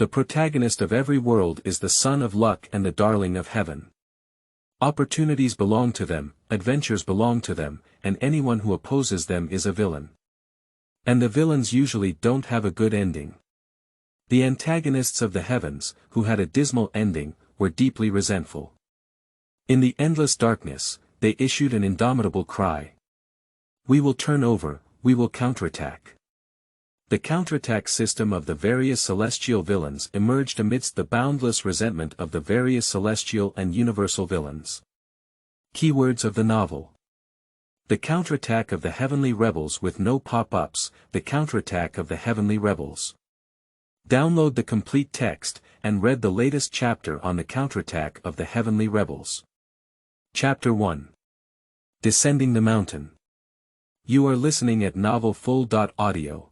The protagonist of every world is the son of luck and the darling of heaven. Opportunities belong to them, adventures belong to them, and anyone who opposes them is a villain. And the villains usually don't have a good ending. The antagonists of the heavens, who had a dismal ending, were deeply resentful. In the endless darkness, they issued an indomitable cry. We will turn over, we will counterattack. The counterattack system of the various celestial villains emerged amidst the boundless resentment of the various celestial and universal villains. Keywords of the novel. The counterattack of the heavenly rebels with no pop-ups, the counterattack of the heavenly rebels. Download the complete text, and read the latest chapter on the counterattack of the heavenly rebels. Chapter 1. Descending the Mountain. You are listening at novelfull.audio.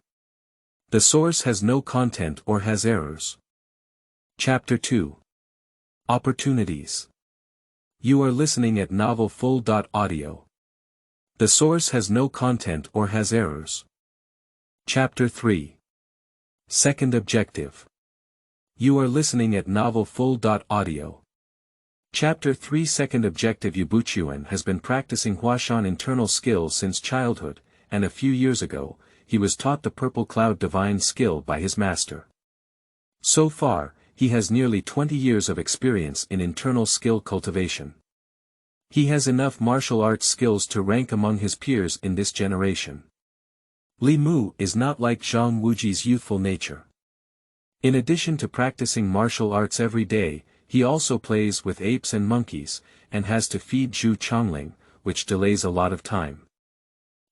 The source has no content or has errors. Chapter 2. Opportunities. You are listening at novelfull.audio. The source has no content or has errors. Chapter 3. Second objective. You are listening at novelfull.audio. Chapter 3. Second objective. Yubuchuan has been practicing Huashan internal skills since childhood, and a few years ago, he was taught the Purple Cloud divine skill by his master. So far, he has nearly 20 years of experience in internal skill cultivation. He has enough martial arts skills to rank among his peers in this generation. Li Mu is not like Zhang Wuji's youthful nature. In addition to practicing martial arts every day, he also plays with apes and monkeys, and has to feed Zhu Chongling, which delays a lot of time.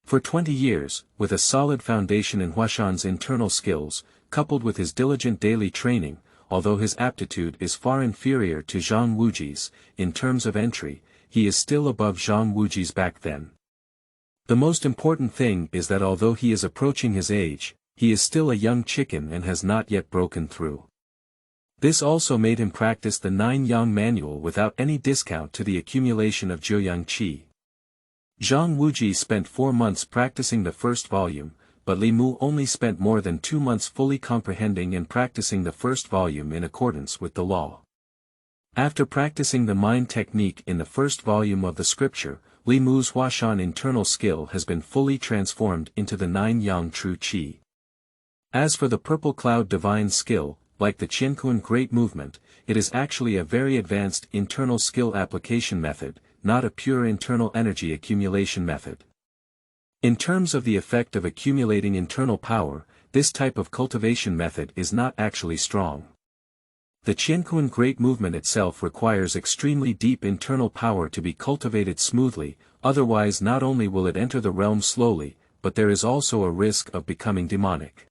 For 20 years, with a solid foundation in Huashan's internal skills, coupled with his diligent daily training, although his aptitude is far inferior to Zhang Wuji's, in terms of entry, he is still above Zhang Wuji's back then. The most important thing is that although he is approaching his age, he is still a young chicken and has not yet broken through. This also made him practice the 9-yang manual without any discount to the accumulation of Jiuyang Qi. Zhang Wuji spent 4 months practicing the first volume, but Li Mu only spent more than 2 months fully comprehending and practicing the first volume in accordance with the law. After practicing the mind technique in the first volume of the scripture, Li Mu's Huashan internal skill has been fully transformed into the 9-yang true Qi. As for the Purple Cloud divine skill, like the Qiankuan Great Movement, it is actually a very advanced internal skill application method, not a pure internal energy accumulation method. In terms of the effect of accumulating internal power, this type of cultivation method is not actually strong. The Qiankuan Great Movement itself requires extremely deep internal power to be cultivated smoothly, otherwise not only will it enter the realm slowly, but there is also a risk of becoming demonic.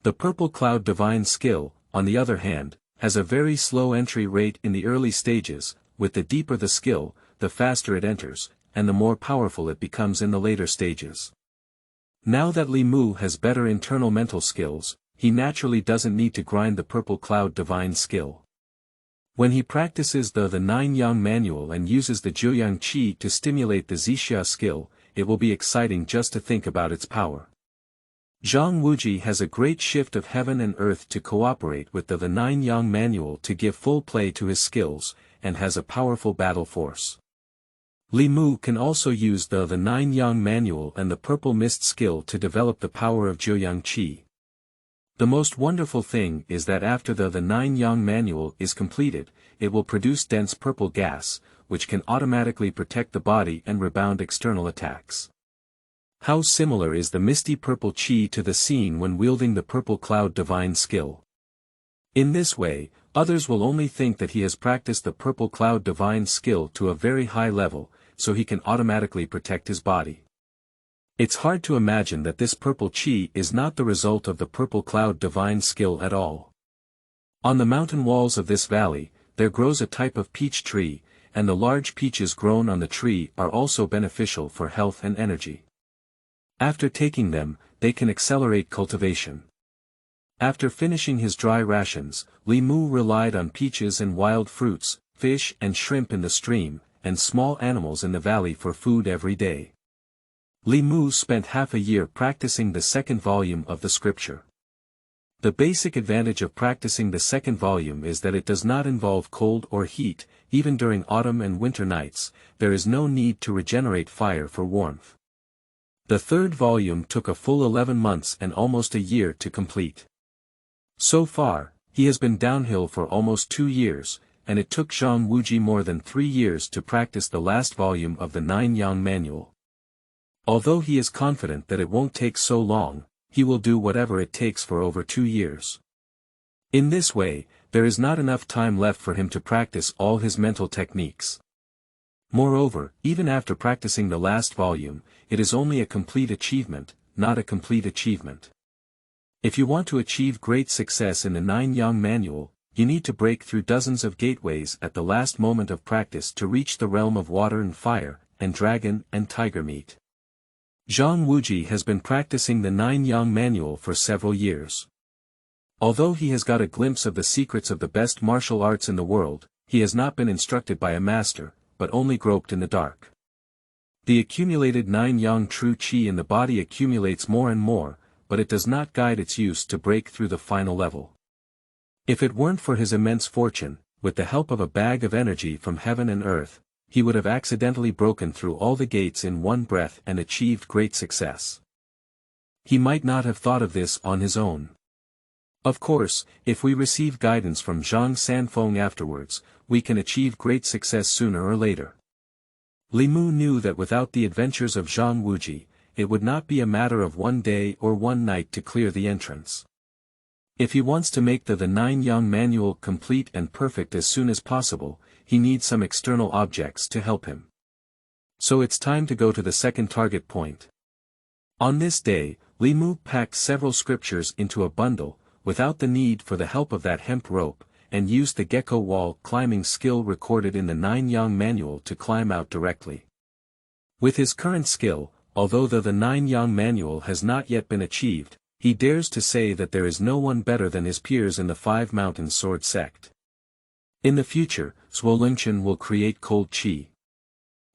The Purple Cloud divine skill, on the other hand, has a very slow entry rate in the early stages, with the deeper the skill, the faster it enters, and the more powerful it becomes in the later stages. Now that Li Mu has better internal mental skills, he naturally doesn't need to grind the Purple Cloud divine skill. When he practices the 9-yang manual and uses the Jiuyang Qi to stimulate the Zixia skill, it will be exciting just to think about its power. Zhang Wuji has a great shift of heaven and earth to cooperate with the 9-yang manual to give full play to his skills, and has a powerful battle force. Li Mu can also use the 9-yang manual and the Purple Mist skill to develop the power of Jiuyang Qi. The most wonderful thing is that after the 9-yang manual is completed, it will produce dense purple gas, which can automatically protect the body and rebound external attacks. How similar is the misty purple Qi to the scene when wielding the Purple Cloud divine skill? In this way, others will only think that he has practiced the Purple Cloud divine skill to a very high level, so he can automatically protect his body. It's hard to imagine that this purple Qi is not the result of the Purple Cloud divine skill at all. On the mountain walls of this valley, there grows a type of peach tree, and the large peaches grown on the tree are also beneficial for health and energy. After taking them, they can accelerate cultivation. After finishing his dry rations, Li Mu relied on peaches and wild fruits, fish and shrimp in the stream, and small animals in the valley for food every day. Li Mu spent half a year practicing the second volume of the scripture. The basic advantage of practicing the second volume is that it does not involve cold or heat. Even during autumn and winter nights, there is no need to regenerate fire for warmth. The third volume took a full 11 months and almost a year to complete. So far, he has been downhill for almost 2 years, and it took Zhang Wuji more than 3 years to practice the last volume of the 9-yang manual. Although he is confident that it won't take so long, he will do whatever it takes for over 2 years. In this way, there is not enough time left for him to practice all his mental techniques. Moreover, even after practicing the last volume, it is only a complete achievement, not a complete achievement. If you want to achieve great success in the 9-yang manual, you need to break through dozens of gateways at the last moment of practice to reach the realm of water and fire, and dragon and tiger meat. Zhang Wuji has been practicing the 9-yang manual for several years. Although he has got a glimpse of the secrets of the best martial arts in the world, he has not been instructed by a master, but only groped in the dark. The accumulated 9-yang true qi in the body accumulates more and more, but it does not guide its use to break through the final level. If it weren't for his immense fortune, with the help of a bag of energy from heaven and earth, he would have accidentally broken through all the gates in one breath and achieved great success. He might not have thought of this on his own. Of course, if we receive guidance from Zhang Sanfeng afterwards, we can achieve great success sooner or later. Li Mu knew that without the adventures of Zhang Wuji, it would not be a matter of one day or one night to clear the entrance. If he wants to make the 9-yang manual complete and perfect as soon as possible, he needs some external objects to help him. So it's time to go to the second target point. On this day, Li Mu packed several scriptures into a bundle, without the need for the help of that hemp rope, and used the gecko wall climbing skill recorded in the 9-yang manual to climb out directly. With his current skill, although the 9-yang manual has not yet been achieved, he dares to say that there is no one better than his peers in the 5 mountain sword sect. In the future, Zhuolingchen will create cold qi.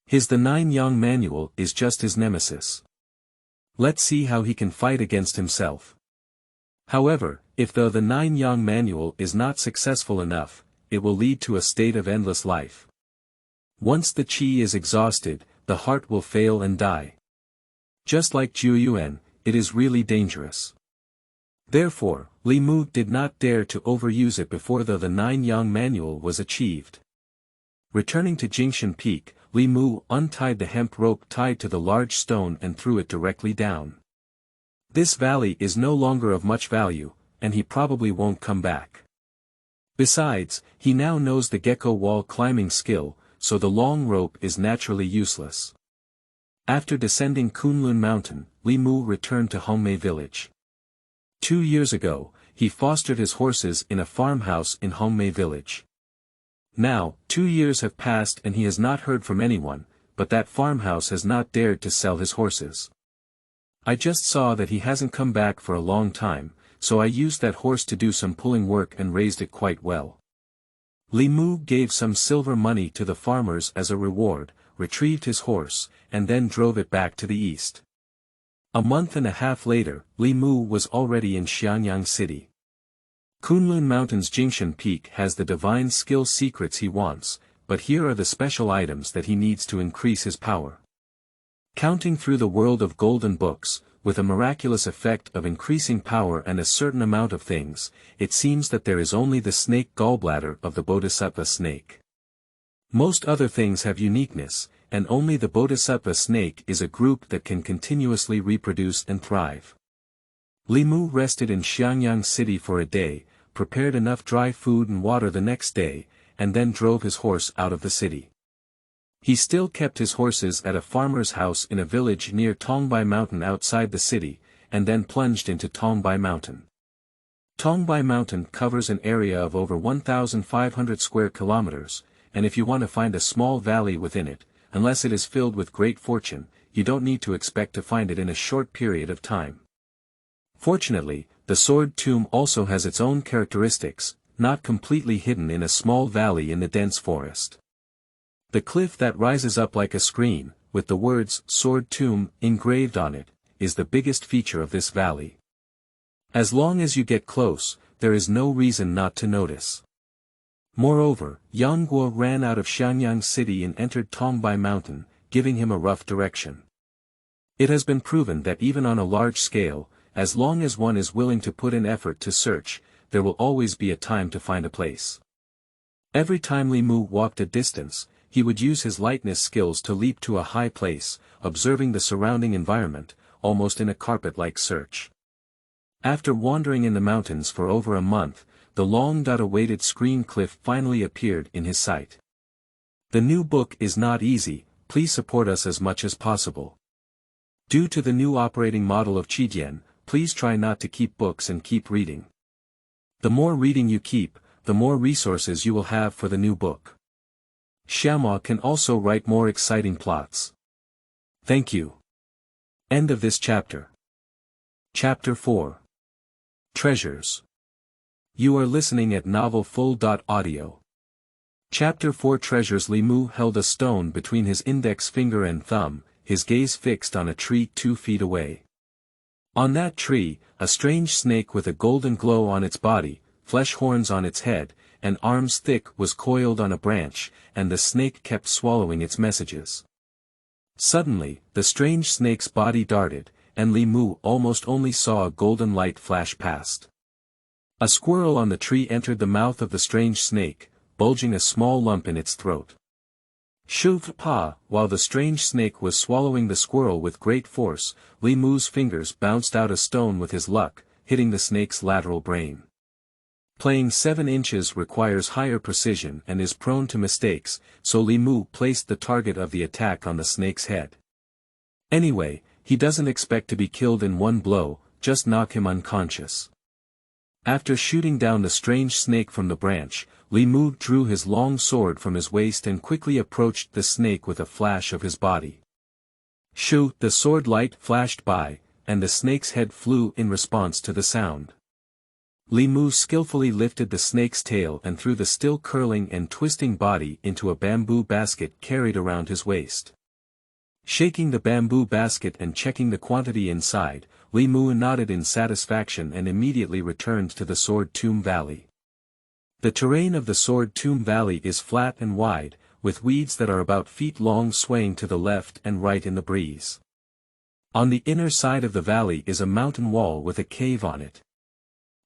His the 9-yang manual is just his nemesis. Let's see how he can fight against himself. However, if the 9-yang manual is not successful enough, it will lead to a state of endless life. Once the qi is exhausted, the heart will fail and die. Just like Jiuyuan, it is really dangerous. Therefore, Li Mu did not dare to overuse it before the 9-yang manual was achieved. Returning to Jingshan Peak, Li Mu untied the hemp rope tied to the large stone and threw it directly down. This valley is no longer of much value, and he probably won't come back. Besides, he now knows the gecko wall climbing skill, so the long rope is naturally useless. After descending Kunlun Mountain, Li Mu returned to Hongmei village. 2 years ago, he fostered his horses in a farmhouse in Hongmei village. Now, 2 years have passed and he has not heard from anyone, but that farmhouse has not dared to sell his horses. I just saw that he hasn't come back for a long time, so I used that horse to do some pulling work and raised it quite well. Li Mu gave some silver money to the farmers as a reward, retrieved his horse, and then drove it back to the east. A month and a half later, Li Mu was already in Xianyang City. Kunlun Mountain's Jingshan Peak has the divine skill secrets he wants, but here are the special items that he needs to increase his power. Counting through the world of golden books, with a miraculous effect of increasing power and a certain amount of things, it seems that there is only the snake gallbladder of the Bodhisattva snake. Most other things have uniqueness, and only the Bodhisattva snake is a group that can continuously reproduce and thrive. Li Mu rested in Xianyang City for a day, prepared enough dry food and water the next day, and then drove his horse out of the city. He still kept his horses at a farmer's house in a village near Tongbai Mountain outside the city, and then plunged into Tongbai Mountain. Tongbai Mountain covers an area of over 1,500 square kilometers, and if you want to find a small valley within it, unless it is filled with great fortune, you don't need to expect to find it in a short period of time. Fortunately, the Sword Tomb also has its own characteristics, not completely hidden in a small valley in the dense forest. The cliff that rises up like a screen, with the words Sword Tomb engraved on it, is the biggest feature of this valley. As long as you get close, there is no reason not to notice. Moreover, Yang Guo ran out of Xianyang City and entered Tongbai Mountain, giving him a rough direction. It has been proven that even on a large scale, as long as one is willing to put in effort to search, there will always be a time to find a place. Every time Li Mu walked a distance, he would use his lightness skills to leap to a high place, observing the surrounding environment, almost in a carpet-like search. After wandering in the mountains for over a month, the long-awaited screen cliff finally appeared in his sight. The new book is not easy, please support us as much as possible. Due to the new operating model of Qidian, please try not to keep books and keep reading. The more reading you keep, the more resources you will have for the new book. Xiaoma can also write more exciting plots. Thank you. End of this chapter. Chapter 4. Treasures. You are listening at novelfull.audio. Chapter 4 Treasures. Li Mu held a stone between his index finger and thumb, his gaze fixed on a tree 2 feet away. On that tree, a strange snake with a golden glow on its body, flesh horns on its head, and arms thick was coiled on a branch, and the snake kept swallowing its messages. Suddenly, the strange snake's body darted, and Li Mu almost only saw a golden light flash past. A squirrel on the tree entered the mouth of the strange snake, bulging a small lump in its throat. Shu-pa, while the strange snake was swallowing the squirrel with great force, Li Mu's fingers bounced out a stone with his luck, hitting the snake's lateral brain. Playing 7 inches requires higher precision and is prone to mistakes, so Li Mu placed the target of the attack on the snake's head. Anyway, he doesn't expect to be killed in one blow, just knock him unconscious. After shooting down the strange snake from the branch, Li Mu drew his long sword from his waist and quickly approached the snake with a flash of his body. Shoo! The sword light flashed by, and the snake's head flew in response to the sound. Li Mu skillfully lifted the snake's tail and threw the still curling and twisting body into a bamboo basket carried around his waist. Shaking the bamboo basket and checking the quantity inside, Li Mu nodded in satisfaction and immediately returned to the Sword Tomb Valley. The terrain of the Sword Tomb Valley is flat and wide, with weeds that are about feet long swaying to the left and right in the breeze. On the inner side of the valley is a mountain wall with a cave on it.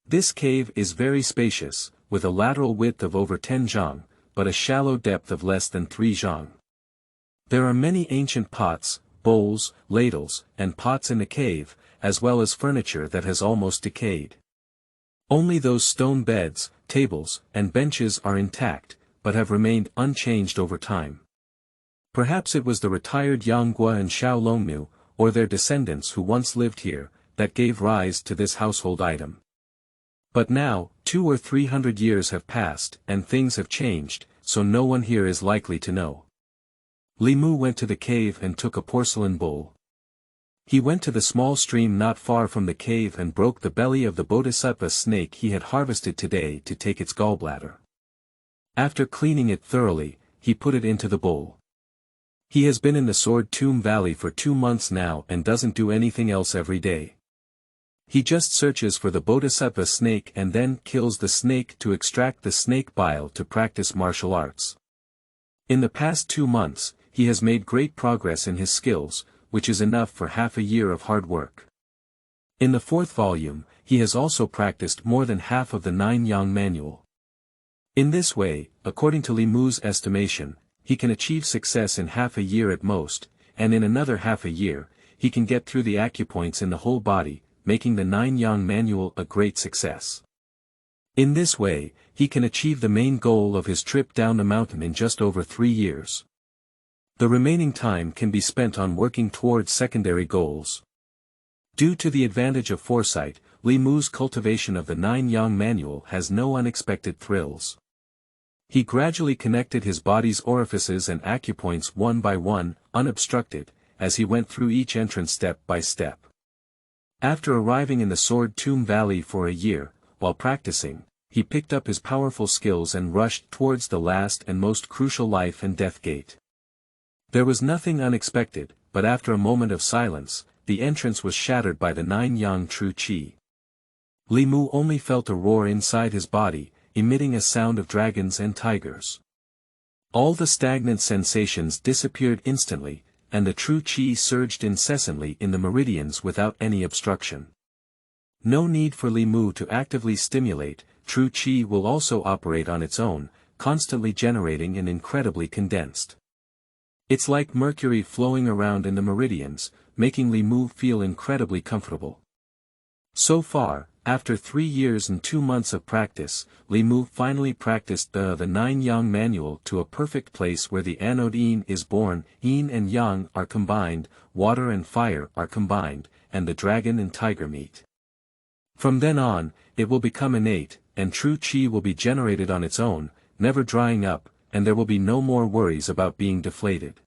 This cave is very spacious, with a lateral width of over 10 zhang, but a shallow depth of less than 3 zhang. There are many ancient pots, bowls, ladles, and pots in the cave, as well as furniture that has almost decayed. Only those stone beds, tables, and benches are intact, but have remained unchanged over time. Perhaps it was the retired Yang Guo and Xiao Longmu, or their descendants who once lived here, that gave rise to this household item. But now, 200 or 300 years have passed, and things have changed, so no one here is likely to know. Li Mu went to the cave and took a porcelain bowl. He went to the small stream not far from the cave and broke the belly of the bodhisattva snake he had harvested today to take its gallbladder. After cleaning it thoroughly, he put it into the bowl. He has been in the Sword Tomb Valley for 2 months now and doesn't do anything else every day. He just searches for the bodhisattva snake and then kills the snake to extract the snake bile to practice martial arts. In the past 2 months, he has made great progress in his skills, which is enough for half a year of hard work. In the 4th volume, he has also practiced more than half of the 9-yang manual. In this way, according to Li Mu's estimation, he can achieve success in half a year at most, and in another half a year, he can get through the acupoints in the whole body, making the 9-yang manual a great success. In this way, he can achieve the main goal of his trip down the mountain in just over 3 years. The remaining time can be spent on working towards secondary goals. Due to the advantage of foresight, Li Mu's cultivation of the 9-yang manual has no unexpected thrills. He gradually connected his body's orifices and acupoints one by one, unobstructed, as he went through each entrance step by step. After arriving in the Sword Tomb Valley for a year, while practicing, he picked up his powerful skills and rushed towards the last and most crucial life and death gate. There was nothing unexpected, but after a moment of silence, the entrance was shattered by the 9-yang true qi. Li Mu only felt a roar inside his body, emitting a sound of dragons and tigers. All the stagnant sensations disappeared instantly, and the true qi surged incessantly in the meridians without any obstruction. No need for Li Mu to actively stimulate, true qi will also operate on its own, constantly generating and incredibly condensed. It's like mercury flowing around in the meridians, making Li Mu feel incredibly comfortable. So far, after 3 years and 2 months of practice, Li Mu finally practiced the 9-yang manual to a perfect place where the anode yin is born, yin and yang are combined, water and fire are combined, and the dragon and tiger meet. From then on, it will become innate, and true qi will be generated on its own, never drying up, and there will be no more worries about being deflated.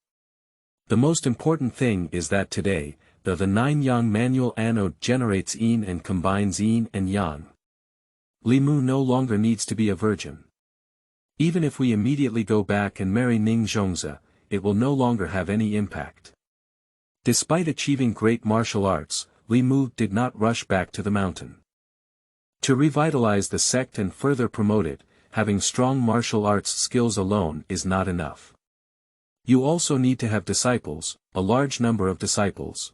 The most important thing is that today, the 9-yang manual anode generates yin and combines yin and yang. Li Mu no longer needs to be a virgin. Even if we immediately go back and marry Ning Zhongzi, it will no longer have any impact. Despite achieving great martial arts, Li Mu did not rush back to the mountain. To revitalize the sect and further promote it, having strong martial arts skills alone is not enough. You also need to have disciples, a large number of disciples.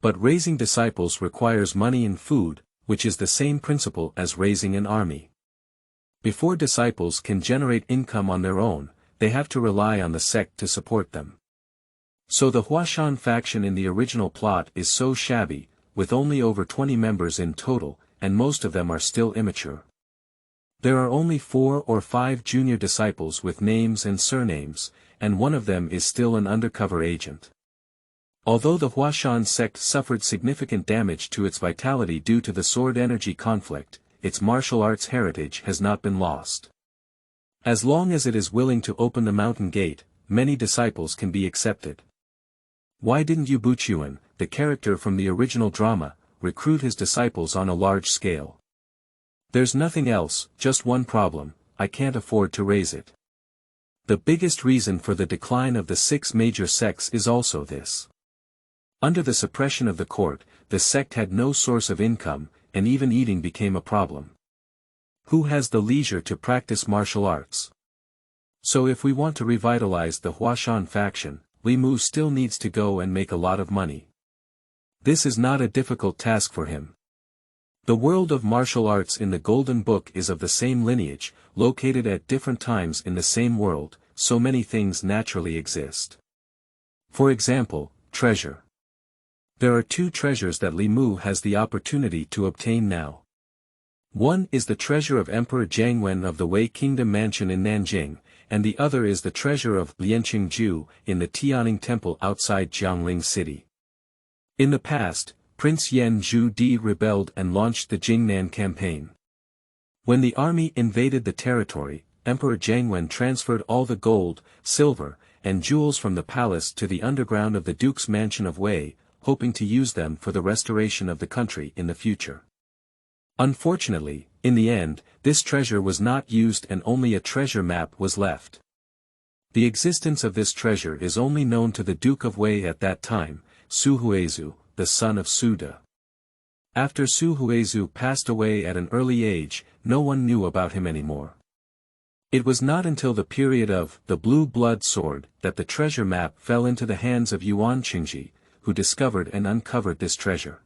But raising disciples requires money and food, which is the same principle as raising an army. Before disciples can generate income on their own, they have to rely on the sect to support them. So the Huashan faction in the original plot is so shabby, with only over 20 members in total, and most of them are still immature. There are only 4 or 5 junior disciples with names and surnames, and one of them is still an undercover agent. Although the Huashan sect suffered significant damage to its vitality due to the sword energy conflict, its martial arts heritage has not been lost. As long as it is willing to open the mountain gate, many disciples can be accepted. Why didn't Yu Buchuan, the character from the original drama, recruit his disciples on a large scale? There's nothing else, just one problem: I can't afford to raise it. The biggest reason for the decline of the 6 major sects is also this. Under the suppression of the court, the sect had no source of income, and even eating became a problem. Who has the leisure to practice martial arts? So if we want to revitalize the Huashan faction, Li Mu still needs to go and make a lot of money. This is not a difficult task for him. The world of martial arts in the Golden Book is of the same lineage, located at different times in the same world, so many things naturally exist. For example, treasure. There are 2 treasures that Li Mu has the opportunity to obtain now. One is the treasure of Emperor Jiangwen of the Wei Kingdom Mansion in Nanjing, and the other is the treasure of Lianqingju in the Tianning Temple outside Jiangling City. In the past, Prince Yan Zhu Di rebelled and launched the Jingnan campaign. When the army invaded the territory, Emperor Jiangwen transferred all the gold, silver, and jewels from the palace to the underground of the Duke's Mansion of Wei, hoping to use them for the restoration of the country in the future. Unfortunately, in the end, this treasure was not used and only a treasure map was left. The existence of this treasure is only known to the Duke of Wei at that time, Su Huizu, the son of Su De. After Su Huizu passed away at an early age, no one knew about him anymore. It was not until the period of the Blue Blood Sword that the treasure map fell into the hands of Yuan Qingji, who discovered and uncovered this treasure.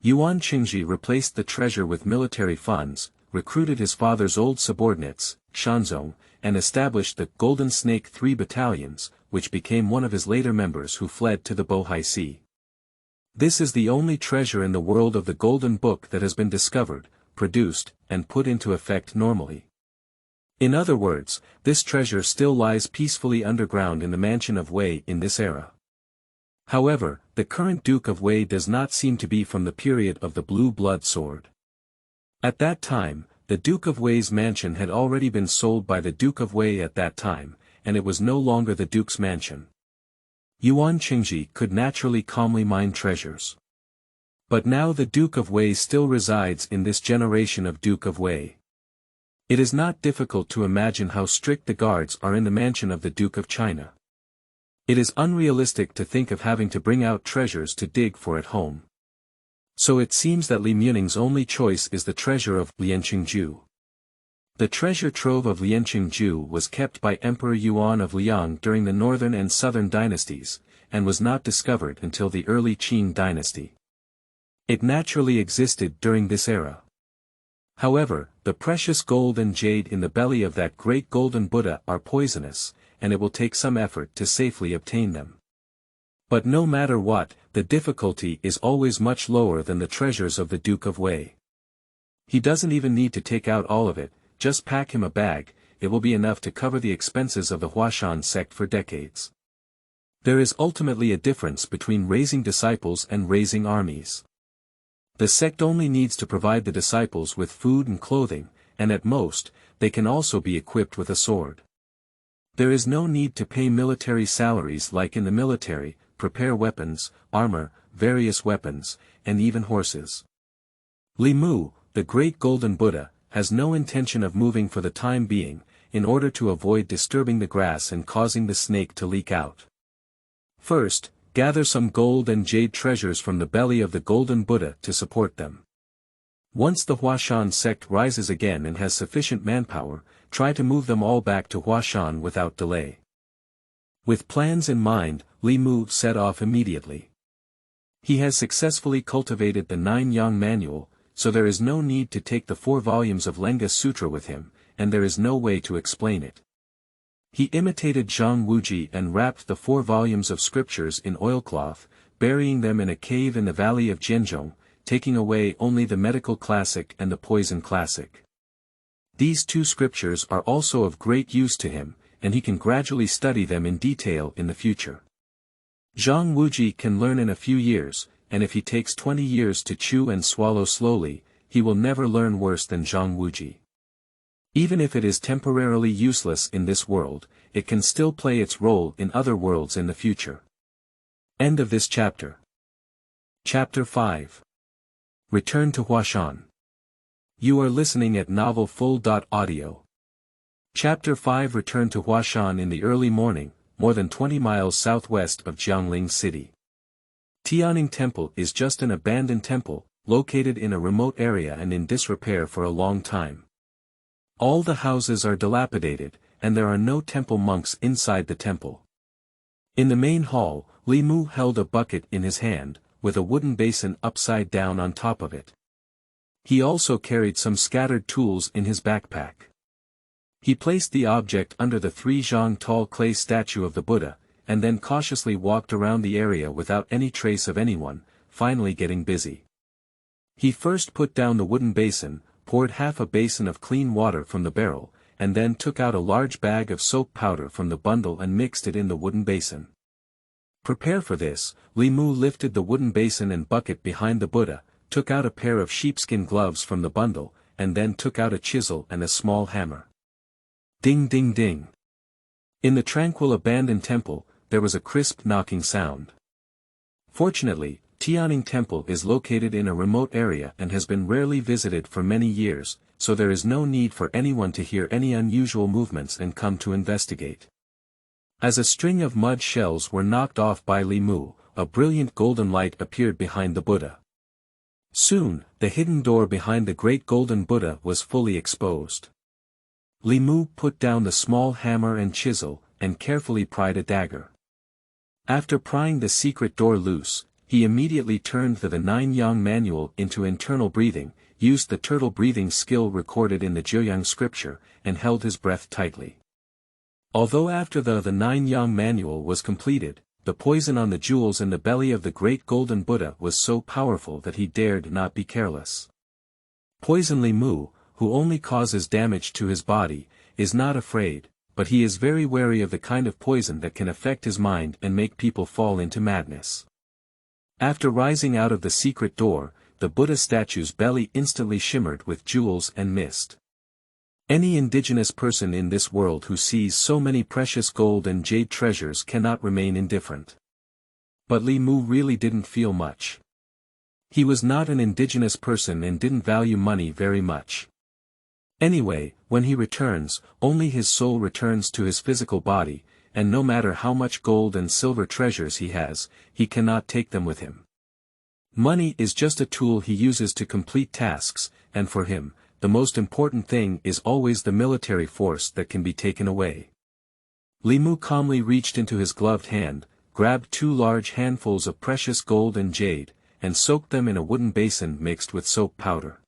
Yuan Qingji replaced the treasure with military funds, recruited his father's old subordinates, Shanzong, and established the Golden Snake 3 battalions, which became one of his later members who fled to the Bohai Sea. This is the only treasure in the world of the Golden Book that has been discovered, produced, and put into effect normally. In other words, this treasure still lies peacefully underground in the Mansion of Wei in this era. However, the current Duke of Wei does not seem to be from the period of the Blue Blood Sword. At that time, the Duke of Wei's mansion had already been sold by the Duke of Wei at that time, and it was no longer the Duke's mansion. Yuan Qingji could naturally calmly mine treasures. But now the Duke of Wei still resides in this generation of Duke of Wei. It is not difficult to imagine how strict the guards are in the mansion of the Duke of China. It is unrealistic to think of having to bring out treasures to dig for at home. So it seems that Li Muning's only choice is the treasure of Lianqingju. The treasure trove of Lianqingju was kept by Emperor Yuan of Liang during the northern and southern dynasties, and was not discovered until the early Qing dynasty. It naturally existed during this era. However, the precious gold and jade in the belly of that great golden Buddha are poisonous, and it will take some effort to safely obtain them. But no matter what, the difficulty is always much lower than the treasures of the Duke of Wei. He doesn't even need to take out all of it, just pack him a bag, it will be enough to cover the expenses of the Huashan sect for decades. There is ultimately a difference between raising disciples and raising armies. The sect only needs to provide the disciples with food and clothing, and at most, they can also be equipped with a sword. There is no need to pay military salaries like in the military, prepare weapons, armor, various weapons, and even horses. Li Mu, the great golden Buddha, has no intention of moving for the time being, in order to avoid disturbing the grass and causing the snake to leak out. First, gather some gold and jade treasures from the belly of the golden Buddha to support them. Once the Huashan sect rises again and has sufficient manpower, try to move them all back to Huashan without delay. With plans in mind, Li Mu set off immediately. He has successfully cultivated the 9-yang manual, so there is no need to take the 4 volumes of Lenga Sutra with him, and there is no way to explain it. He imitated Zhang Wuji and wrapped the 4 volumes of scriptures in oilcloth, burying them in a cave in the valley of Jianzhong, taking away only the medical classic and the poison classic. These 2 scriptures are also of great use to him, and he can gradually study them in detail in the future. Zhang Wuji can learn in a few years, and if he takes 20 years to chew and swallow slowly, he will never learn worse than Zhang Wuji. Even if it is temporarily useless in this world, it can still play its role in other worlds in the future. End of this chapter. Chapter 5. Return to Huashan. You are listening at novelfull.audio. Chapter 5. Return to Huashan. In the early morning, more than 20 miles southwest of Jiangling City. Tianning Temple is just an abandoned temple, located in a remote area and in disrepair for a long time. All the houses are dilapidated, and there are no temple monks inside the temple. In the main hall, Li Mu held a bucket in his hand, with a wooden basin upside down on top of it. He also carried some scattered tools in his backpack. He placed the object under the 3 zhang tall clay statue of the Buddha, and then cautiously walked around the area without any trace of anyone, finally getting busy. He first put down the wooden basin, poured half a basin of clean water from the barrel, and then took out a large bag of soap powder from the bundle and mixed it in the wooden basin. Prepare for this, Li Mu lifted the wooden basin and bucket behind the Buddha, took out a pair of sheepskin gloves from the bundle, and then took out a chisel and a small hammer. Ding ding ding. In the tranquil abandoned temple, there was a crisp knocking sound. Fortunately, Tianning Temple is located in a remote area and has been rarely visited for many years, so there is no need for anyone to hear any unusual movements and come to investigate. As a string of mud shells were knocked off by Li Mu, a brilliant golden light appeared behind the Buddha. Soon, the hidden door behind the great golden Buddha was fully exposed. Li Mu put down the small hammer and chisel, and carefully pried a dagger. After prying the secret door loose, he immediately turned the 9-yang manual into internal breathing, used the turtle breathing skill recorded in the Jiuyang scripture, and held his breath tightly. Although after the 9-yang manual was completed, the poison on the jewels in the belly of the great golden Buddha was so powerful that he dared not be careless. Poison Li Mu, who only causes damage to his body, is not afraid, but he is very wary of the kind of poison that can affect his mind and make people fall into madness. After rising out of the secret door, the Buddha statue's belly instantly shimmered with jewels and mist. Any indigenous person in this world who sees so many precious gold and jade treasures cannot remain indifferent. But Li Mu really didn't feel much. He was not an indigenous person and didn't value money very much. Anyway, when he returns, only his soul returns to his physical body, and no matter how much gold and silver treasures he has, he cannot take them with him. Money is just a tool he uses to complete tasks, and for him, the most important thing is always the military force that can be taken away. Li Mu calmly reached into his gloved hand, grabbed 2 large handfuls of precious gold and jade, and soaked them in a wooden basin mixed with soap powder.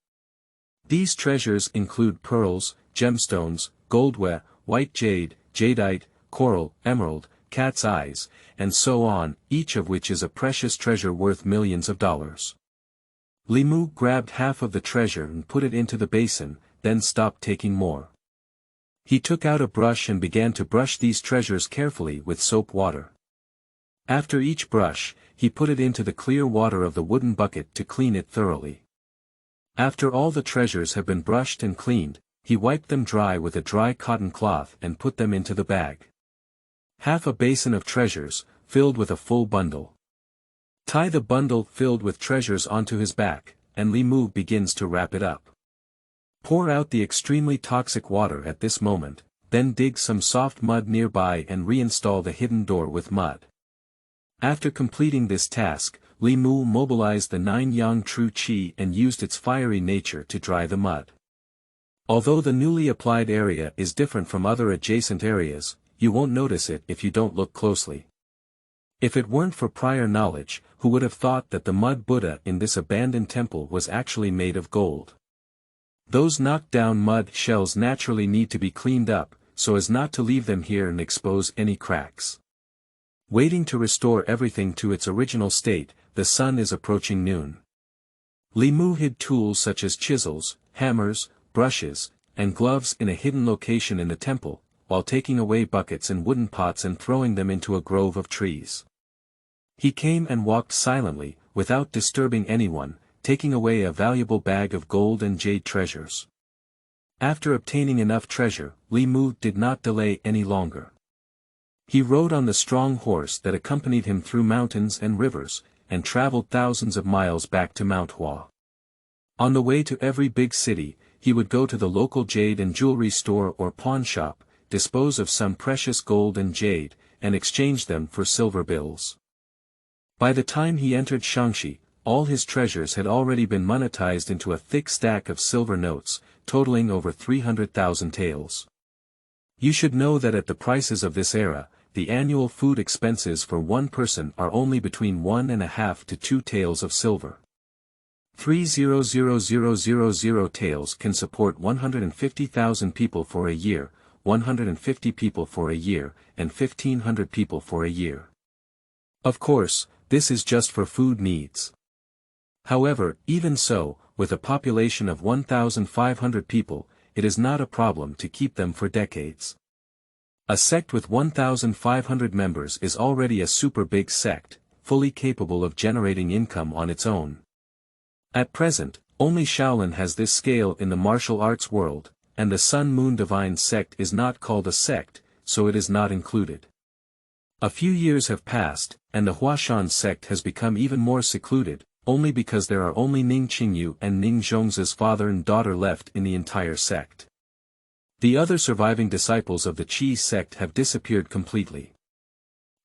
These treasures include pearls, gemstones, goldware, white jade, jadeite, coral, emerald, cat's eyes, and so on, each of which is a precious treasure worth millions of dollars. Li Mu grabbed half of the treasure and put it into the basin, then stopped taking more. He took out a brush and began to brush these treasures carefully with soap water. After each brush, he put it into the clear water of the wooden bucket to clean it thoroughly. After all the treasures have been brushed and cleaned, he wiped them dry with a dry cotton cloth and put them into the bag. Half a basin of treasures, filled with a full bundle. Tie the bundle filled with treasures onto his back, and Li Mu begins to wrap it up. Pour out the extremely toxic water at this moment, then dig some soft mud nearby and reinstall the hidden door with mud. After completing this task, Li Mu mobilized the 9-yang true qi and used its fiery nature to dry the mud. Although the newly applied area is different from other adjacent areas, you won't notice it if you don't look closely. If it weren't for prior knowledge, who would have thought that the mud Buddha in this abandoned temple was actually made of gold? Those knocked-down mud shells naturally need to be cleaned up, so as not to leave them here and expose any cracks. Waiting to restore everything to its original state, the sun is approaching noon. Li Mu hid tools such as chisels, hammers, brushes, and gloves in a hidden location in the temple, while taking away buckets and wooden pots and throwing them into a grove of trees. He came and walked silently, without disturbing anyone, taking away a valuable bag of gold and jade treasures. After obtaining enough treasure, Li Mu did not delay any longer. He rode on the strong horse that accompanied him through mountains and rivers, and traveled thousands of miles back to Mount Hua. On the way to every big city, he would go to the local jade and jewelry store or pawn shop, dispose of some precious gold and jade, and exchange them for silver bills. By the time he entered Shangxi, all his treasures had already been monetized into a thick stack of silver notes, totaling over 300,000 taels. You should know that at the prices of this era, the annual food expenses for one person are only between 1.5 to 2 taels of silver. 300,000 taels can support 150,000 people for a year, 150 people for a year, and 1,500 people for a year. Of course, this is just for food needs. However, even so, with a population of 1,500 people, it is not a problem to keep them for decades. A sect with 1,500 members is already a super big sect, fully capable of generating income on its own. At present, only Shaolin has this scale in the martial arts world, and the Sun Moon Divine sect is not called a sect, so it is not included. A few years have passed, and the Huashan sect has become even more secluded, only because there are only Ning Qingyu and Ning Zhongza's father and daughter left in the entire sect. The other surviving disciples of the Qi sect have disappeared completely.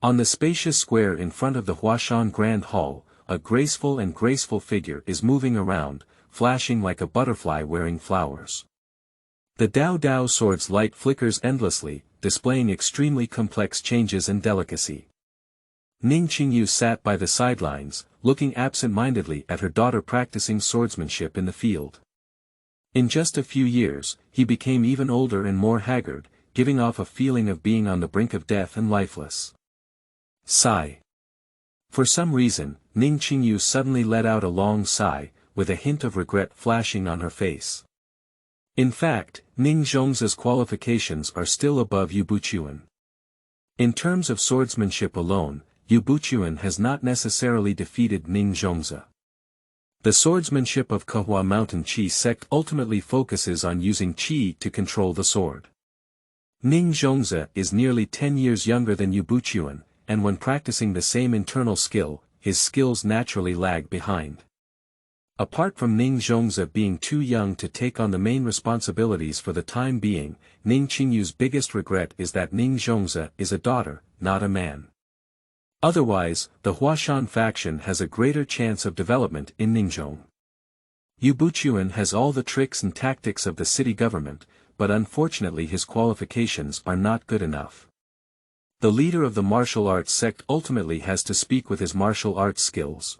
On the spacious square in front of the Huashan Grand Hall, a graceful figure is moving around, flashing like a butterfly wearing flowers. The Dao Dao sword's light flickers endlessly, displaying extremely complex changes and delicacy. Ning Qingyu sat by the sidelines, looking absent-mindedly at her daughter practicing swordsmanship in the field. In just a few years, he became even older and more haggard, giving off a feeling of being on the brink of death and lifeless. Sigh. For some reason, Ning Qingyu suddenly let out a long sigh, with a hint of regret flashing on her face. In fact, Ning Zhongza's qualifications are still above Yu Buchuan. In terms of swordsmanship alone, Yu Buchuan has not necessarily defeated Ning Zhongza. The swordsmanship of Kehua Mountain Qi sect ultimately focuses on using Qi to control the sword. Ning Zhongza is nearly 10 years younger than Yu Buchuan, and when practicing the same internal skill, his skills naturally lag behind. Apart from Ning Zhongza being too young to take on the main responsibilities for the time being, Ning Qingyu's biggest regret is that Ning Zhongza is a daughter, not a man. Otherwise, the Huashan faction has a greater chance of development in Ningzhong. Yu Buchuan has all the tricks and tactics of the city government, but unfortunately his qualifications are not good enough. The leader of the martial arts sect ultimately has to speak with his martial arts skills.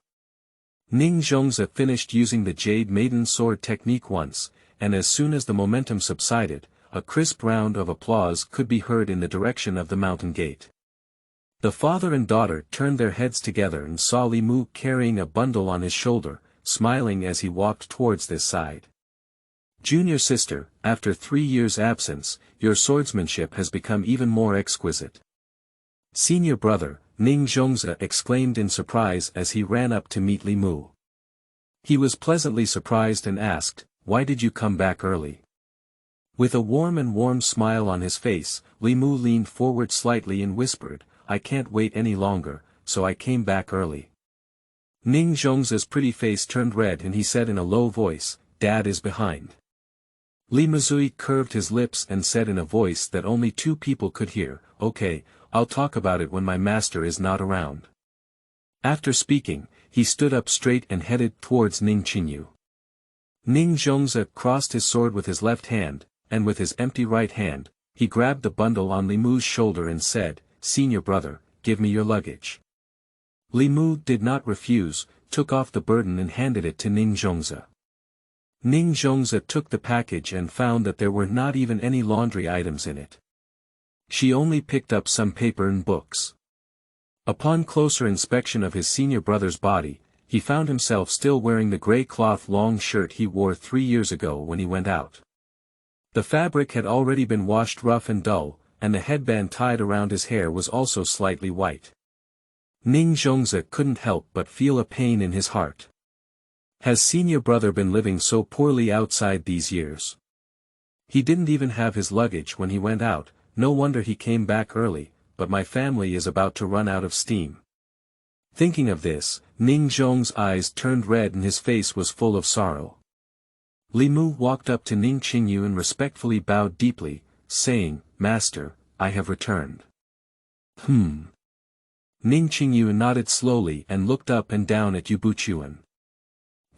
Ning Zhongzi finished using the Jade Maiden Sword technique once, and as soon as the momentum subsided, a crisp round of applause could be heard in the direction of the mountain gate. The father and daughter turned their heads together and saw Li Mu carrying a bundle on his shoulder, smiling as he walked towards this side. Junior sister, after 3 years' absence, your swordsmanship has become even more exquisite. Senior brother, Ning Zhongzi exclaimed in surprise as he ran up to meet Li Mu. He was pleasantly surprised and asked, "Why did you come back early?" With a warm smile on his face, Li Mu leaned forward slightly and whispered, "I can't wait any longer, so I came back early." Ning Zhongzi's pretty face turned red and he said in a low voice, "Dad is behind." Li Muzui curved his lips and said in a voice that only 2 people could hear, "Okay, I'll talk about it when my master is not around." After speaking, he stood up straight and headed towards Ning Qingyu. Ning Zhongzi crossed his sword with his left hand, and with his empty right hand, he grabbed the bundle on Li Mu's shoulder and said, "Senior brother, give me your luggage." Li Mu did not refuse, took off the burden and handed it to Ning Zhongzi. Ning Zhongzi took the package and found that there were not even any laundry items in it. She only picked up some paper and books. Upon closer inspection of his senior brother's body, he found himself still wearing the gray cloth long shirt he wore 3 years ago when he went out. The fabric had already been washed rough and dull, and the headband tied around his hair was also slightly white. Ning Zhongzi couldn't help but feel a pain in his heart. Has senior brother been living so poorly outside these years? He didn't even have his luggage when he went out, no wonder he came back early, but my family is about to run out of steam. Thinking of this, Ning Zhong's eyes turned red and his face was full of sorrow. Li Mu walked up to Ning Qingyu and respectfully bowed deeply, saying, "Master, I have returned." Ning Qingyu nodded slowly and looked up and down at Yu Buchuan.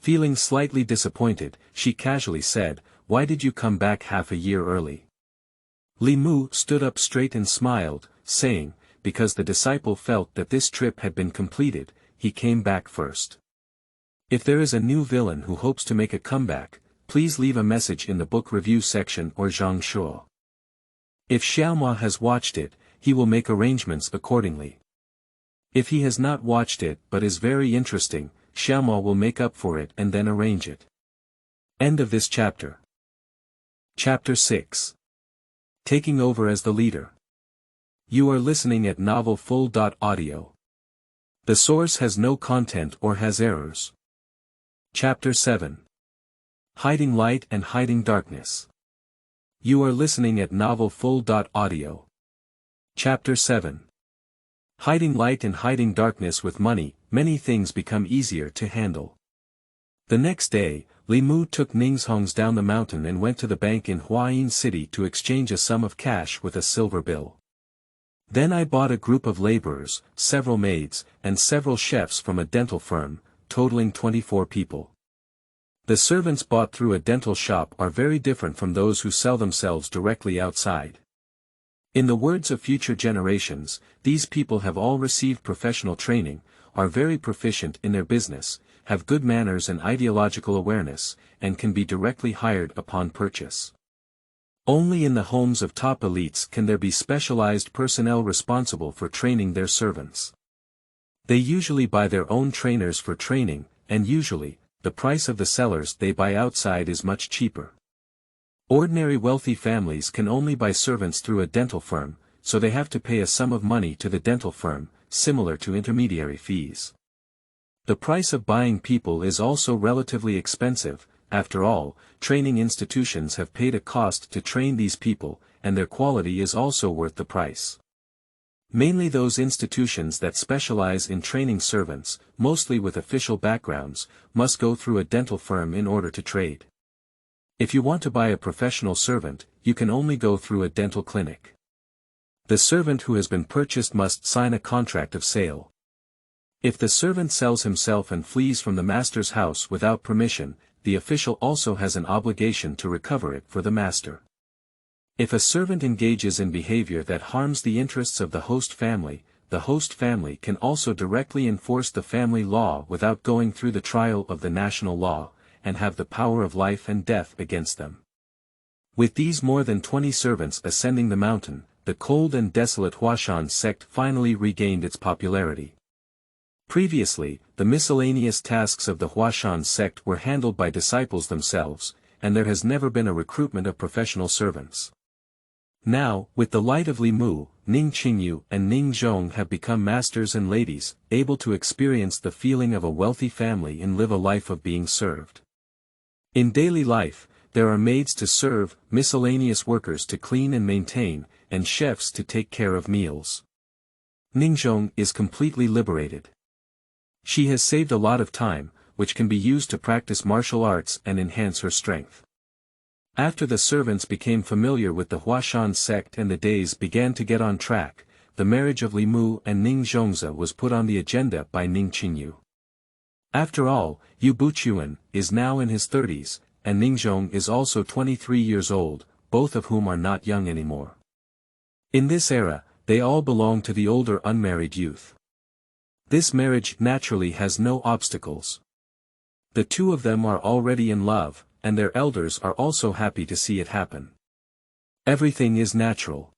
Feeling slightly disappointed, she casually said, "Why did you come back half a year early?" Li Mu stood up straight and smiled, saying, "Because the disciple felt that this trip had been completed, he came back first. If there is a new villain who hopes to make a comeback, please leave a message in the book review section or Zhang Shuo. If Xiaomua has watched it, he will make arrangements accordingly. If he has not watched it but is very interesting, Xiaomua will make up for it and then arrange it." End of this chapter. Chapter 6. Taking over as the leader. You are listening at novelfull.audio. The source has no content or has errors. Chapter 7. Hiding light and hiding darkness. You are listening at novelfull.audio. Chapter 7. Hiding light and hiding darkness. With money, many things become easier to handle. The next day, Li Mu took Ningzhong's down the mountain and went to the bank in Huayin City to exchange a sum of cash with a silver bill. "Then I bought a group of laborers, several maids, and several chefs from a dental firm, totaling 24 people. The servants bought through a dental shop are very different from those who sell themselves directly outside. In the words of future generations, these people have all received professional training, are very proficient in their business, have good manners and ideological awareness, and can be directly hired upon purchase. Only in the homes of top elites can there be specialized personnel responsible for training their servants. They usually buy their own trainers for training, and usually, the price of the sellers they buy outside is much cheaper. Ordinary wealthy families can only buy servants through a dental firm, so they have to pay a sum of money to the dental firm, similar to intermediary fees. The price of buying people is also relatively expensive. After all, training institutions have paid a cost to train these people, and their quality is also worth the price. Mainly those institutions that specialize in training servants, mostly with official backgrounds, must go through a dental firm in order to trade. If you want to buy a professional servant, you can only go through a dental clinic. The servant who has been purchased must sign a contract of sale. If the servant sells himself and flees from the master's house without permission, the official also has an obligation to recover it for the master. If a servant engages in behavior that harms the interests of the host family can also directly enforce the family law without going through the trial of the national law, and have the power of life and death against them. With these more than 20 servants ascending the mountain, the cold and desolate Huashan sect finally regained its popularity. Previously, the miscellaneous tasks of the Huashan sect were handled by disciples themselves, and there has never been a recruitment of professional servants. Now, with the light of Li Mu, Ning Qingyu and Ning Zhong have become masters and ladies, able to experience the feeling of a wealthy family and live a life of being served. In daily life, there are maids to serve, miscellaneous workers to clean and maintain, and chefs to take care of meals. Ning Zhong is completely liberated. She has saved a lot of time, which can be used to practice martial arts and enhance her strength. After the servants became familiar with the Huashan sect and the days began to get on track, the marriage of Li Mu and Ning Zhongzi was put on the agenda by Ning Qingyu. After all, Yu Buchuan is now in his 30s, and Ning Zhong is also 23 years old, both of whom are not young anymore. In this era, they all belong to the older unmarried youth. This marriage naturally has no obstacles. The two of them are already in love, and their elders are also happy to see it happen. Everything is natural.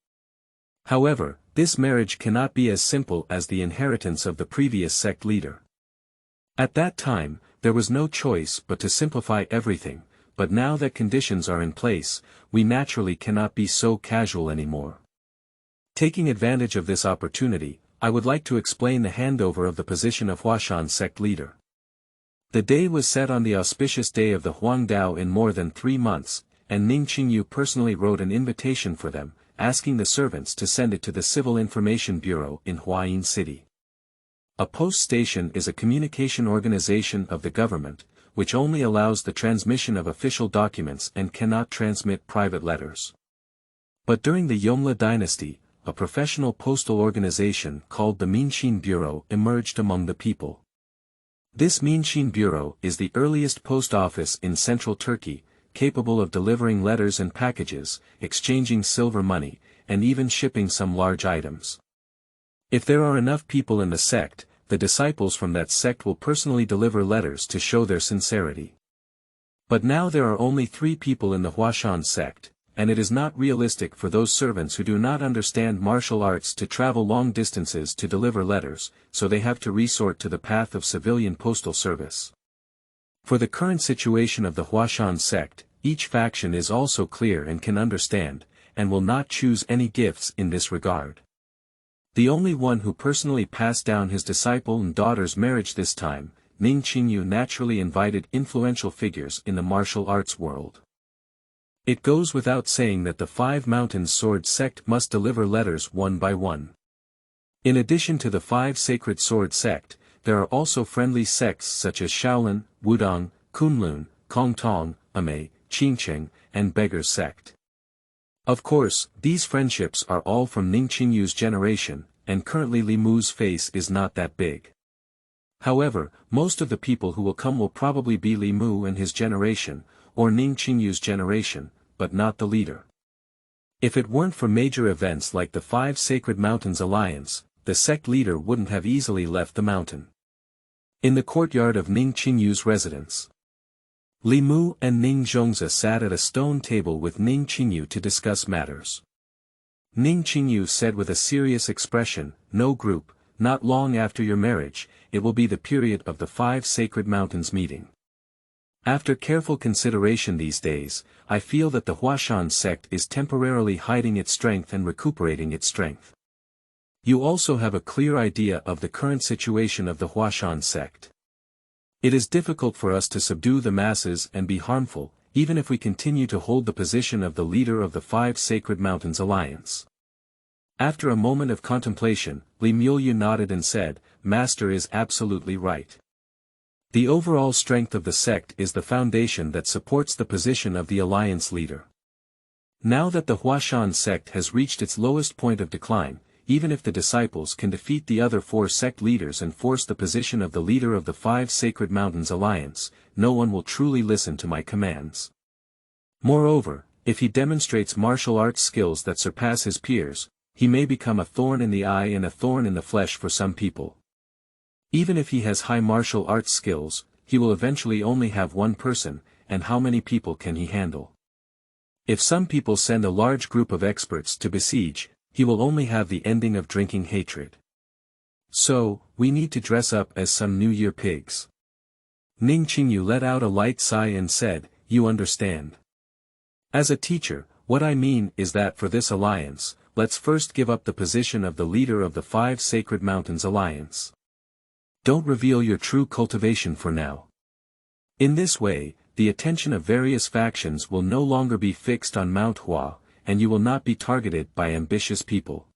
However, this marriage cannot be as simple as the inheritance of the previous sect leader. At that time, there was no choice but to simplify everything, but now that conditions are in place, we naturally cannot be so casual anymore. Taking advantage of this opportunity, I would like to explain the handover of the position of Huashan sect leader. The day was set on the auspicious day of the Huangdao in more than 3 months, and Ning Qingyu personally wrote an invitation for them, asking the servants to send it to the Civil Information Bureau in Huayin City. A post station is a communication organization of the government, which only allows the transmission of official documents and cannot transmit private letters. But during the Yomla dynasty, a professional postal organization called the Minshin Bureau emerged among the people. This Minshin Bureau is the earliest post office in central Turkey, capable of delivering letters and packages, exchanging silver money, and even shipping some large items. If there are enough people in the sect, the disciples from that sect will personally deliver letters to show their sincerity. But now there are only 3 people in the Huashan sect, and it is not realistic for those servants who do not understand martial arts to travel long distances to deliver letters, so they have to resort to the path of civilian postal service. For the current situation of the Huashan sect, each faction is also clear and can understand, and will not choose any gifts in this regard. The only one who personally passed down his disciple and daughter's marriage this time, Ning Qingyu naturally invited influential figures in the martial arts world. It goes without saying that the 5 Mountains Sword sect must deliver letters one by one. In addition to the 5 Sacred Sword sect, there are also friendly sects such as Shaolin, Wudong, Kunlun, Kongtong, Amei, Qingcheng, and Beggar's sect. Of course, these friendships are all from Ning Qingyu's generation, and currently Li Mu's face is not that big. However, most of the people who will come will probably be Li Mu and his generation, or Ning Qingyu's generation, but not the leader. If it weren't for major events like the 5 Sacred Mountains Alliance, the sect leader wouldn't have easily left the mountain. In the courtyard of Ning Qingyu's residence, Li Mu and Ning Zhongzi sat at a stone table with Ning Qingyu to discuss matters. Ning Qingyu said with a serious expression, "No group, not long after your marriage, it will be the period of the 5 Sacred Mountains meeting. After careful consideration these days, I feel that the Huashan sect is temporarily hiding its strength and recuperating its strength. You also have a clear idea of the current situation of the Huashan sect. It is difficult for us to subdue the masses and be harmful, even if we continue to hold the position of the leader of the 5 Sacred Mountains Alliance." After a moment of contemplation, Li Mu nodded and said, "Master is absolutely right. The overall strength of the sect is the foundation that supports the position of the alliance leader. Now that the Huashan sect has reached its lowest point of decline, even if the disciples can defeat the other 4 sect leaders and force the position of the leader of the 5 Sacred Mountains Alliance, no one will truly listen to my commands. Moreover, if he demonstrates martial arts skills that surpass his peers, he may become a thorn in the eye and a thorn in the flesh for some people. Even if he has high martial arts skills, he will eventually only have one person, and how many people can he handle? If some people send a large group of experts to besiege, he will only have the ending of drinking hatred. So, we need to dress up as some New Year pigs. Ning Qingyu let out a light sigh and said, "You understand. As a teacher, what I mean is that for this alliance, let's first give up the position of the leader of the 5 Sacred Mountains Alliance. Don't reveal your true cultivation for now. In this way, the attention of various factions will no longer be fixed on Mount Hua, and you will not be targeted by ambitious people.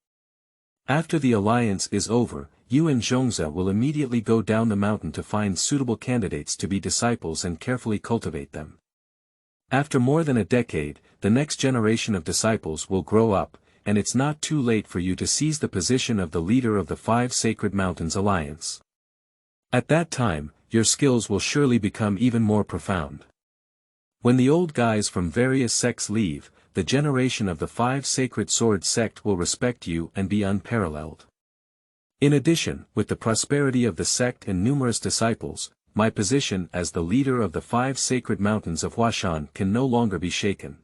After the alliance is over, you and Zhongze will immediately go down the mountain to find suitable candidates to be disciples and carefully cultivate them. After more than a decade, the next generation of disciples will grow up, and it's not too late for you to seize the position of the leader of the 5 Sacred Mountains Alliance. At that time, your skills will surely become even more profound. When the old guys from various sects leave, the generation of the 5 Sacred Sword sect will respect you and be unparalleled. In addition, with the prosperity of the sect and numerous disciples, my position as the leader of the 5 Sacred Mountains of Huashan can no longer be shaken."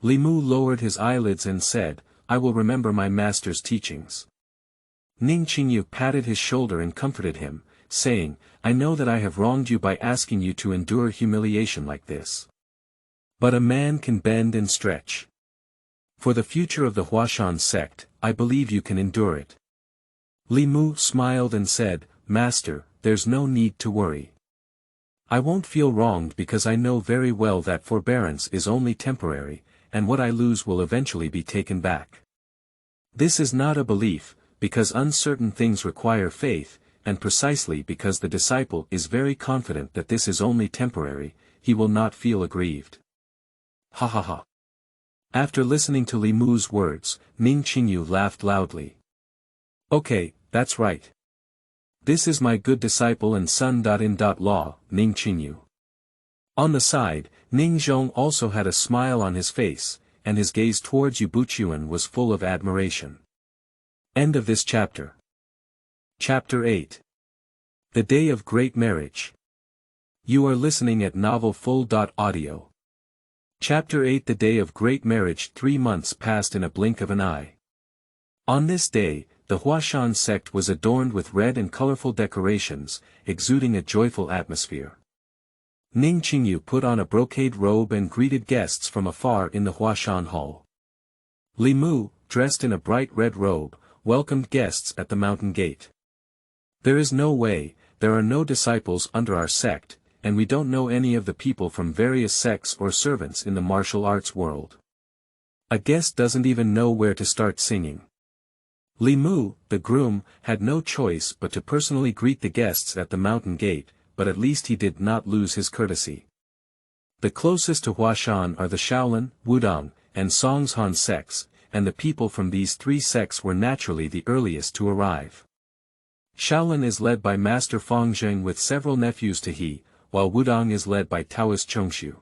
Li Mu lowered his eyelids and said, "I will remember my master's teachings." Ning Qingyu patted his shoulder and comforted him, saying, "I know that I have wronged you by asking you to endure humiliation like this. But a man can bend and stretch. For the future of the Huashan sect, I believe you can endure it." Li Mu smiled and said, "Master, there's no need to worry. I won't feel wronged because I know very well that forbearance is only temporary, and what I lose will eventually be taken back. This is not a belief, because uncertain things require faith, and precisely because the disciple is very confident that this is only temporary, he will not feel aggrieved." Ha ha ha. After listening to Li Mu's words, Ning Qingyu laughed loudly. "Okay, that's right. This is my good disciple and son. In law, Ning Qingyu." On the side, Ning Zhong also had a smile on his face, and his gaze towards Yu Buchuan was full of admiration. End of this chapter. Chapter 8. The Day of Great Marriage. You are listening at novelfull.audio. Chapter 8. The Day of Great Marriage. 3 months passed in a blink of an eye. On this day, the Huashan sect was adorned with red and colorful decorations, exuding a joyful atmosphere. Ning Qingyu put on a brocade robe and greeted guests from afar in the Huashan hall. Li Mu, dressed in a bright red robe, welcomed guests at the mountain gate. "There is no way, there are no disciples under our sect, and we don't know any of the people from various sects or servants in the martial arts world. A guest doesn't even know where to start singing." Li Mu, the groom, had no choice but to personally greet the guests at the mountain gate, but at least he did not lose his courtesy. The closest to Huashan are the Shaolin, Wudong, and Songshan sects, and the people from these 3 sects were naturally the earliest to arrive. Shaolin is led by Master Fangzheng with several nephews to he, while Wudong is led by Taoist Chongshu.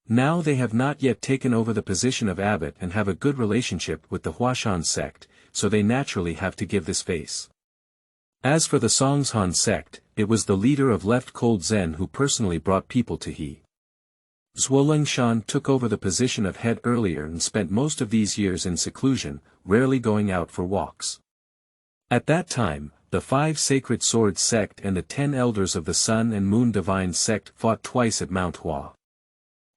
Now they have not yet taken over the position of abbot and have a good relationship with the Huashan sect, so they naturally have to give this face. As for the Songshan sect, it was the leader of Left Cold Zen who personally brought people to he. Zhuolengshan took over the position of head earlier and spent most of these years in seclusion, rarely going out for walks. At that time, the 5 Sacred Sword sect and the 10 elders of the Sun and Moon Divine sect fought twice at Mount Hua.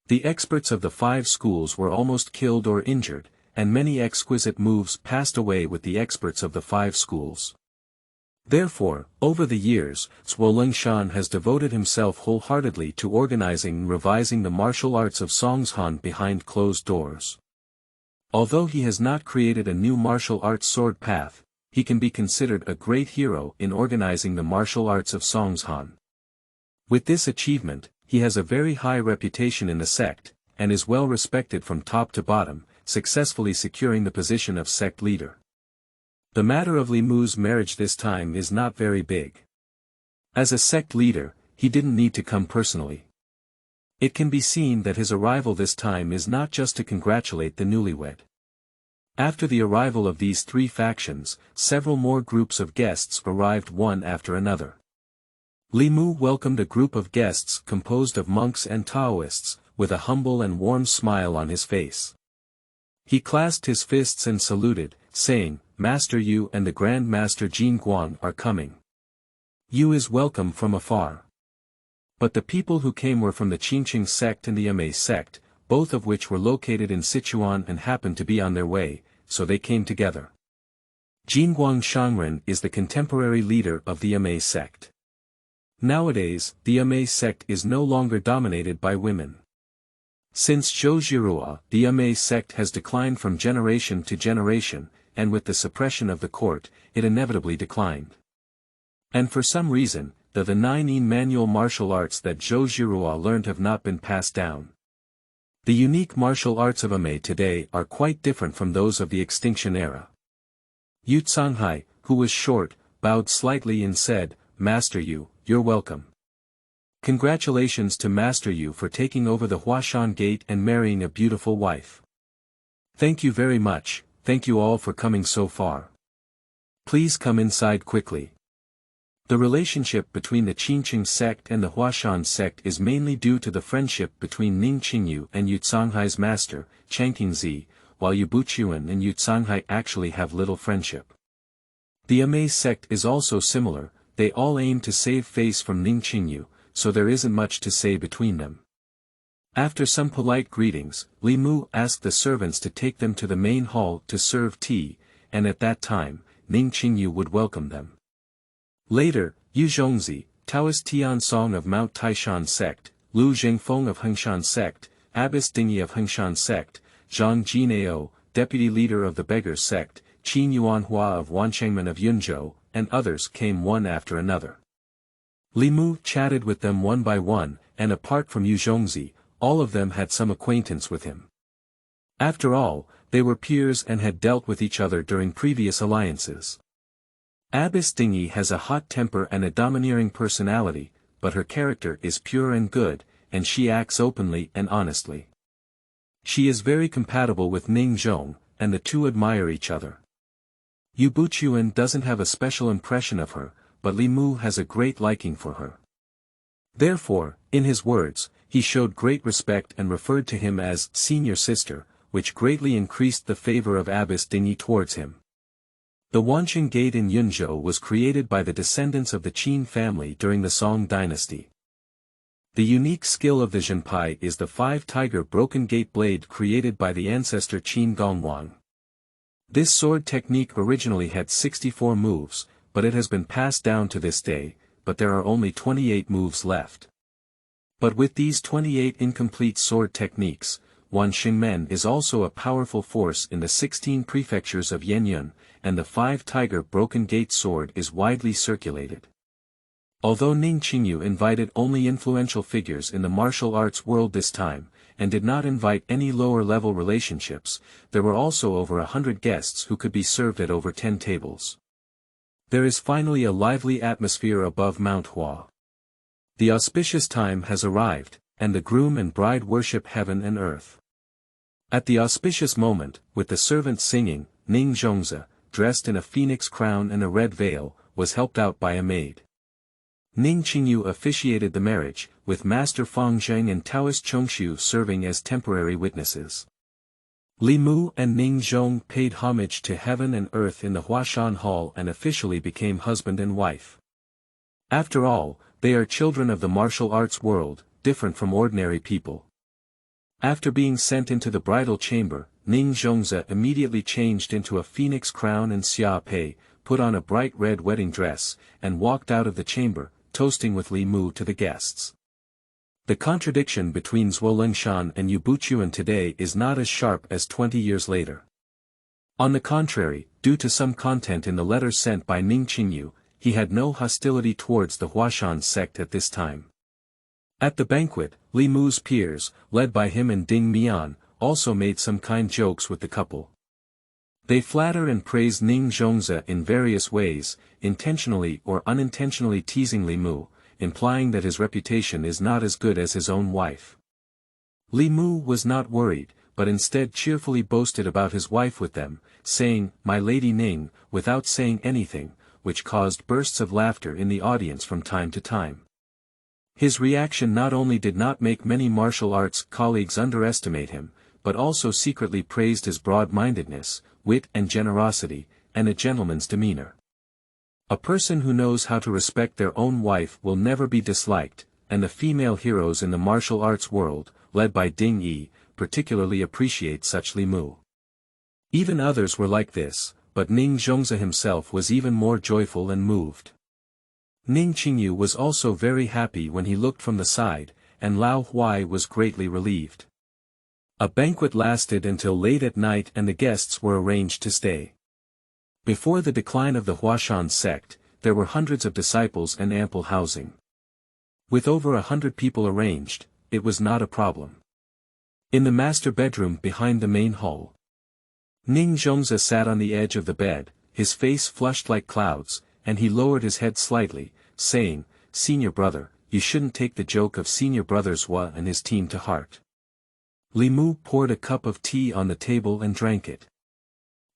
The experts of the 5 schools were almost killed or injured, and many exquisite moves passed away with the experts of the 5 schools. Therefore, over the years, Zhuolengshan has devoted himself wholeheartedly to organizing and revising the martial arts of Songshan behind closed doors. Although he has not created a new martial arts sword path, he can be considered a great hero in organizing the martial arts of Songshan. With this achievement, he has a very high reputation in the sect, and is well respected from top to bottom, successfully securing the position of sect leader. The matter of Li Mu's marriage this time is not very big. As a sect leader, he didn't need to come personally. It can be seen that his arrival this time is not just to congratulate the newlywed. After the arrival of these three factions, several more groups of guests arrived one after another. Li Mu welcomed a group of guests composed of monks and Taoists, with a humble and warm smile on his face. He clasped his fists and saluted, saying, "Master Yu and the Grand Master Jin Guang are coming. Yu is welcome from afar." But the people who came were from the Qingqing sect and the amidst sect, both of which were located in Sichuan and happened to be on their way, so they came together. Jinguang Shangren is the contemporary leader of the amidst sect. Nowadays, the amidst sect is no longer dominated by women. Since Zhou Zhirua, the amidst sect has declined from generation to generation, and with the suppression of the court, it inevitably declined. And for some reason, the 9 manual martial arts that Zhou Zhirua learned have not been passed down. The unique martial arts of amidst today are quite different from those of the extinction era. Yu Canghai, who was short, bowed slightly and said, "Master Yu, you're welcome. Congratulations to Master Yu for taking over the Huashan gate and marrying a beautiful wife. Thank you very much, thank you all for coming so far. Please come inside quickly." The relationship between the Qingqing sect and the Huashan sect is mainly due to the friendship between Ning Qingyu and Yu Canghai's master, Changqingzi, while Yu Buchuan and Yu Canghai actually have little friendship. The amidst sect is also similar, they all aim to save face from Ning Qingyu, so there isn't much to say between them. After some polite greetings, Li Mu asked the servants to take them to the main hall to serve tea, and at that time, Ning Qingyu would welcome them. Later, Yu Zhongzi, Taoist Tian Song of Mount Taishan sect, Lu Zhengfeng of Hengshan sect, Abbess Dingy of Hengshan sect, Zhang Jinao, deputy leader of the Beggars sect, Qin Yuanhua of Wanchengmen of Yunzhou, and others came one after another. Li Mu chatted with them one by one, and apart from Yu Zhongzi, all of them had some acquaintance with him. After all, they were peers and had dealt with each other during previous alliances. Abbess Dingy has a hot temper and a domineering personality, but her character is pure and good, and she acts openly and honestly. She is very compatible with Ning Zhong, and the two admire each other. Yu Buchuan doesn't have a special impression of her, but Li Mu has a great liking for her. Therefore, in his words, he showed great respect and referred to him as senior sister, which greatly increased the favor of Abbess Dingy towards him. The Wancheng Gate in Yunzhou was created by the descendants of the Qin family during the Song dynasty. The unique skill of the Zhenpai is the 5-tiger broken gate blade created by the ancestor Qin Gongwang. This sword technique originally had 64 moves, but it has been passed down to this day, but there are only 28 moves left. But with these 28 incomplete sword techniques, Wanshengmen is also a powerful force in the 16 prefectures of Yenyun, and the 5-tiger broken gate sword is widely circulated. Although Ning Qingyu invited only influential figures in the martial arts world this time, and did not invite any lower-level relationships, there were also over 100 guests who could be served at over 10 tables. There is finally a lively atmosphere above Mount Hua. The auspicious time has arrived, and the groom and bride worship heaven and earth. At the auspicious moment, with the servants singing, Ning Zhongzi, dressed in a phoenix crown and a red veil, was helped out by a maid. Ning Qingyu officiated the marriage, with Master Fang Zheng and Taoist Chongshu serving as temporary witnesses. Li Mu and Ning Zhong paid homage to heaven and earth in the Huashan Hall and officially became husband and wife. After all, they are children of the martial arts world, different from ordinary people. After being sent into the bridal chamber, Ning Zhongzi immediately changed into a phoenix crown and xia pei, put on a bright red wedding dress, and walked out of the chamber, toasting with Li Mu to the guests. The contradiction between Zhuo Lingshan and Yu Buchuan today is not as sharp as 20 years later. On the contrary, due to some content in the letter sent by Ning Qingyu, he had no hostility towards the Huashan sect at this time. At the banquet, Li Mu's peers, led by him and Ding Mian, also made some kind jokes with the couple. They flatter and praise Ning Zhongzi in various ways, intentionally or unintentionally teasing Li Mu, implying that his reputation is not as good as his own wife. Li Mu was not worried, but instead cheerfully boasted about his wife with them, saying, "My lady Ning," without saying anything, which caused bursts of laughter in the audience from time to time. His reaction not only did not make many martial arts colleagues underestimate him, but also secretly praised his broad-mindedness, wit and generosity, and a gentleman's demeanor. A person who knows how to respect their own wife will never be disliked, and the female heroes in the martial arts world, led by Ding Yi, particularly appreciate such Li Mu. Even others were like this, but Ning Zhongzi himself was even more joyful and moved. Ning Qingyu was also very happy when he looked from the side, and Lao Huai was greatly relieved. A banquet lasted until late at night and the guests were arranged to stay. Before the decline of the Huashan sect, there were hundreds of disciples and ample housing. With over 100 people arranged, it was not a problem. In the master bedroom behind the main hall, Ning Zhongzi sat on the edge of the bed, his face flushed like clouds, and he lowered his head slightly, saying, "Senior brother, you shouldn't take the joke of senior brother Zhua and his team to heart." Li Mu poured a cup of tea on the table and drank it.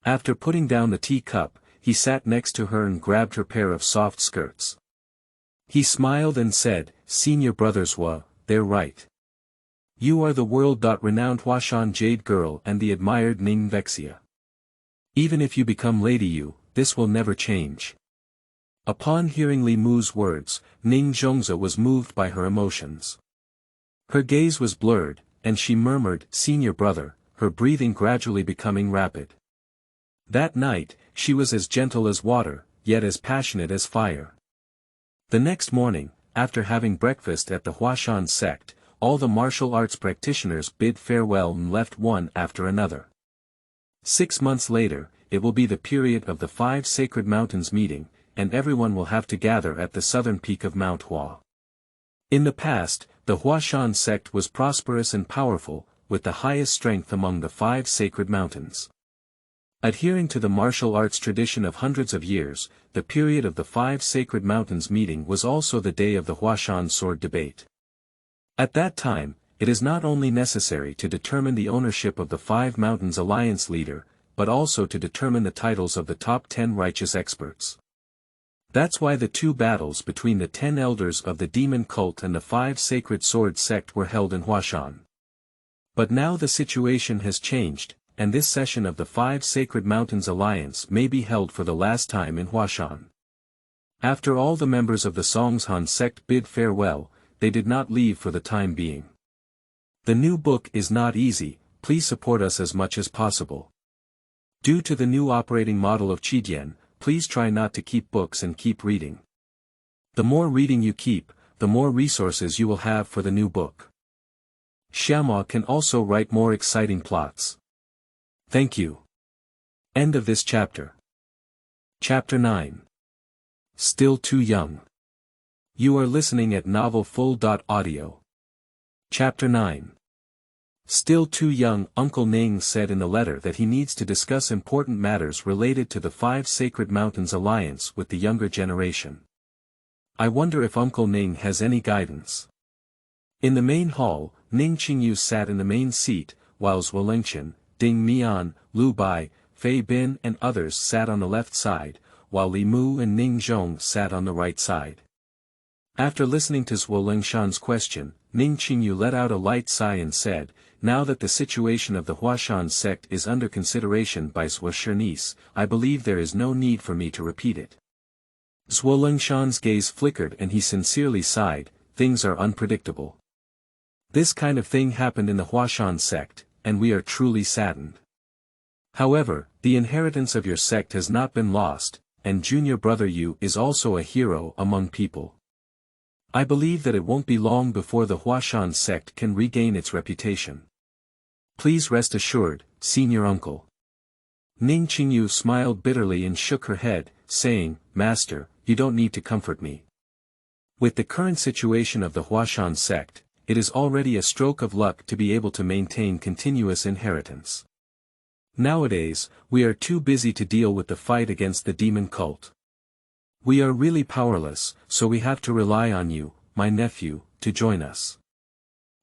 After putting down the teacup, he sat next to her and grabbed her pair of soft skirts. He smiled and said, "Senior brother Zhua, they're right. You are the world-renowned Huashan Jade Girl and the admired Ning Vexia. Even if you become Lady Yu, this will never change." Upon hearing Li Mu's words, Ning Zhongzi was moved by her emotions. Her gaze was blurred, and she murmured, "Senior brother," her breathing gradually becoming rapid. That night, she was as gentle as water, yet as passionate as fire. The next morning, after having breakfast at the Huashan sect, all the martial arts practitioners bid farewell and left one after another. 6 months later, it will be the period of the 5 Sacred Mountains meeting, and everyone will have to gather at the southern peak of Mount Hua. In the past, the Huashan sect was prosperous and powerful, with the highest strength among the 5 sacred mountains. Adhering to the martial arts tradition of hundreds of years, the period of the 5 sacred mountains meeting was also the day of the Huashan sword debate. At that time, it is not only necessary to determine the ownership of the 5 mountains alliance leader, but also to determine the titles of the top 10 righteous experts. That's why the 2 battles between the 10 elders of the demon cult and the 5 sacred sword sect were held in Huashan. But now the situation has changed, and this session of the 5 sacred mountains alliance may be held for the last time in Huashan. After all the members of the Songshan sect bid farewell, they did not leave for the time being. The new book is not easy, please support us as much as possible. Due to the new operating model of Qidian, please try not to keep books and keep reading. The more reading you keep, the more resources you will have for the new book. Xiaoma can also write more exciting plots. Thank you. End of this chapter. Chapter 9. Still Too Young. You are listening at novelfull.audio. Chapter 9. Still too young, Uncle Ning said in the letter that he needs to discuss important matters related to the 5 Sacred Mountains Alliance with the younger generation. I wonder if Uncle Ning has any guidance. In the main hall, Ning Qingyu sat in the main seat, while Zhuo Lengqian, Ding Mian, Lu Bai, Fei Bin and others sat on the left side, while Li Mu and Ning Zhong sat on the right side. After listening to Zhuo Lengqian's question, Ning Qingyu let out a light sigh and said, "Now that the situation of the Huashan sect is under consideration by Zhuo Shinice, I believe there is no need for me to repeat it." Zhuo Lengqian's gaze flickered and he sincerely sighed, "Things are unpredictable. This kind of thing happened in the Huashan sect, and we are truly saddened. However, the inheritance of your sect has not been lost, and junior brother Yu is also a hero among people. I believe that it won't be long before the Huashan sect can regain its reputation. Please rest assured, senior uncle." Ning Qingyu smiled bitterly and shook her head, saying, "Master, you don't need to comfort me. With the current situation of the Huashan sect, it is already a stroke of luck to be able to maintain continuous inheritance. Nowadays, we are too busy to deal with the fight against the demon cult. We are really powerless, so we have to rely on you, my nephew, to join us.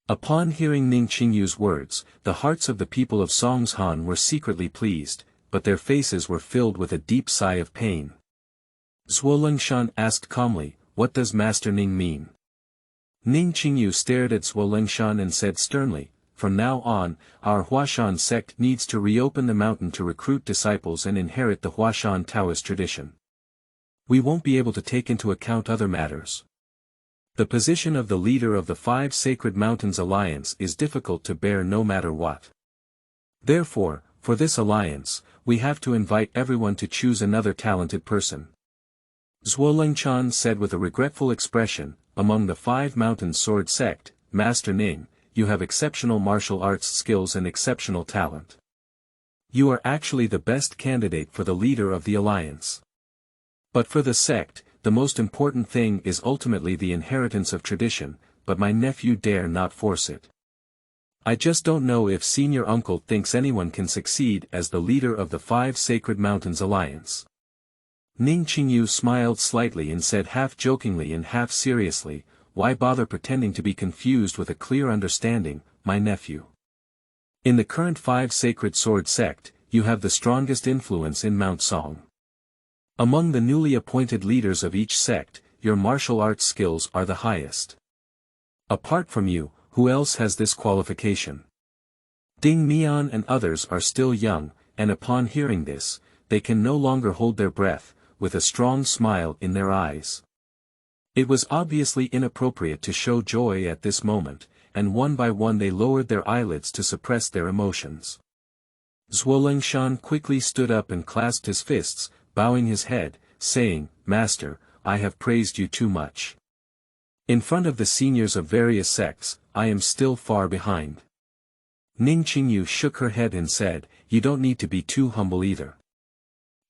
Upon hearing Ning Qingyu's words, the hearts of the people of Songshan were secretly pleased, but their faces were filled with a deep sigh of pain. Zhuolengshan asked calmly, "What does Master Ning mean?" Ning Qingyu stared at Zhuolengshan and said sternly, "From now on, our Huashan sect needs to reopen the mountain to recruit disciples and inherit the Huashan Taoist tradition. We won't be able to take into account other matters. The position of the leader of the Five Sacred Mountains Alliance is difficult to bear no matter what. Therefore, for this alliance, we have to invite everyone to choose another talented person." Zhuolengshan said with a regretful expression, "Among the Five Mountains Sword sect, Master Ning, you have exceptional martial arts skills and exceptional talent. You are actually the best candidate for the leader of the alliance. But for the sect, the most important thing is ultimately the inheritance of tradition, but my nephew dare not force it. I just don't know if senior uncle thinks anyone can succeed as the leader of the Five Sacred Mountains Alliance." Ning Qingyu smiled slightly and said half jokingly and half seriously, "Why bother pretending to be confused with a clear understanding, my nephew? In the current Five Sacred Sword sect, you have the strongest influence in Mount Song. Among the newly appointed leaders of each sect, your martial arts skills are the highest. Apart from you, who else has this qualification? Ding Mian and others are still young, and upon hearing this, they can no longer hold their breath, with a strong smile in their eyes. It was obviously inappropriate to show joy at this moment, and one by one they lowered their eyelids to suppress their emotions. Zhuolengshan quickly stood up and clasped his fists, bowing his head, saying, "Master, I have praised you too much. In front of the seniors of various sects, I am still far behind." Ning Qingyu shook her head and said, "You don't need to be too humble either.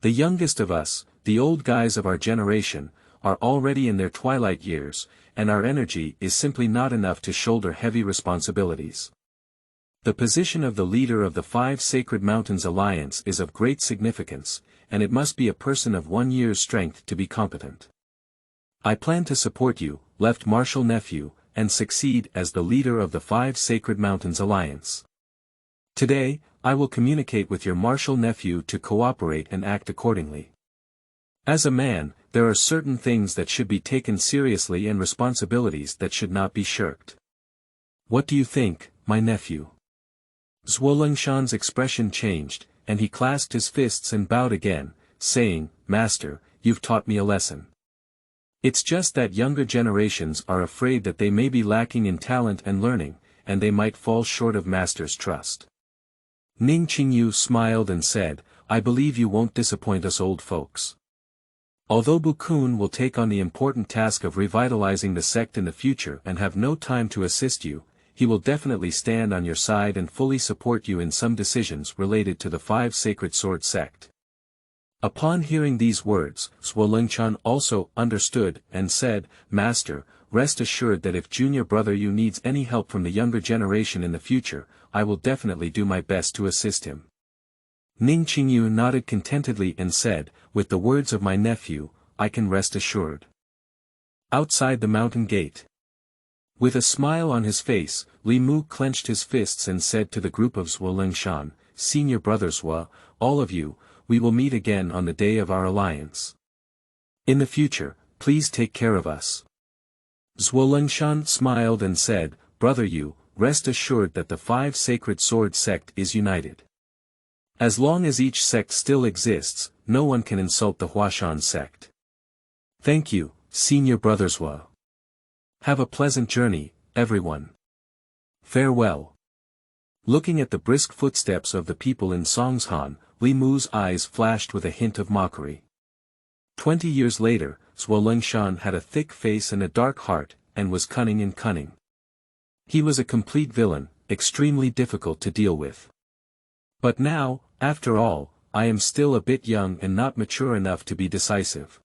The youngest of us, the old guys of our generation, are already in their twilight years, and our energy is simply not enough to shoulder heavy responsibilities. The position of the leader of the Five Sacred Mountains Alliance is of great significance, and it must be a person of 1 year's strength to be competent. I plan to support you, left martial nephew, and succeed as the leader of the Five Sacred Mountains Alliance. Today, I will communicate with your martial nephew to cooperate and act accordingly. As a man, there are certain things that should be taken seriously and responsibilities that should not be shirked. What do you think, my nephew?" Zhuolengshan's expression changed, and he clasped his fists and bowed again, saying, "Master, you've taught me a lesson. It's just that younger generations are afraid that they may be lacking in talent and learning, and they might fall short of Master's trust." Ning Qingyu smiled and said, "I believe you won't disappoint us old folks. Although Bukun will take on the important task of revitalizing the sect in the future and have no time to assist you, he will definitely stand on your side and fully support you in some decisions related to the Five Sacred Sword sect." Upon hearing these words, Zhuolengshan also understood and said, "Master, rest assured that if junior brother you needs any help from the younger generation in the future, I will definitely do my best to assist him." Ning Qingyu nodded contentedly and said, "With the words of my nephew, I can rest assured." Outside the mountain gate. With a smile on his face, Li Mu clenched his fists and said to the group of Zhuolengshan, "Senior brother Zhuo, all of you, we will meet again on the day of our alliance. In the future, please take care of us." Zhuolengshan smiled and said, "Brother Yu, rest assured that the Five Sacred Sword sect is united. As long as each sect still exists, no one can insult the Huashan sect. Thank you, Senior Brother Zhuo. Have a pleasant journey, everyone. Farewell." Looking at the brisk footsteps of the people in Songshan, Li Mu's eyes flashed with a hint of mockery. 20 years later, Zhuolengshan had a thick face and a dark heart, and was cunning and cunning. He was a complete villain, extremely difficult to deal with. But now, after all, I am still a bit young and not mature enough to be decisive.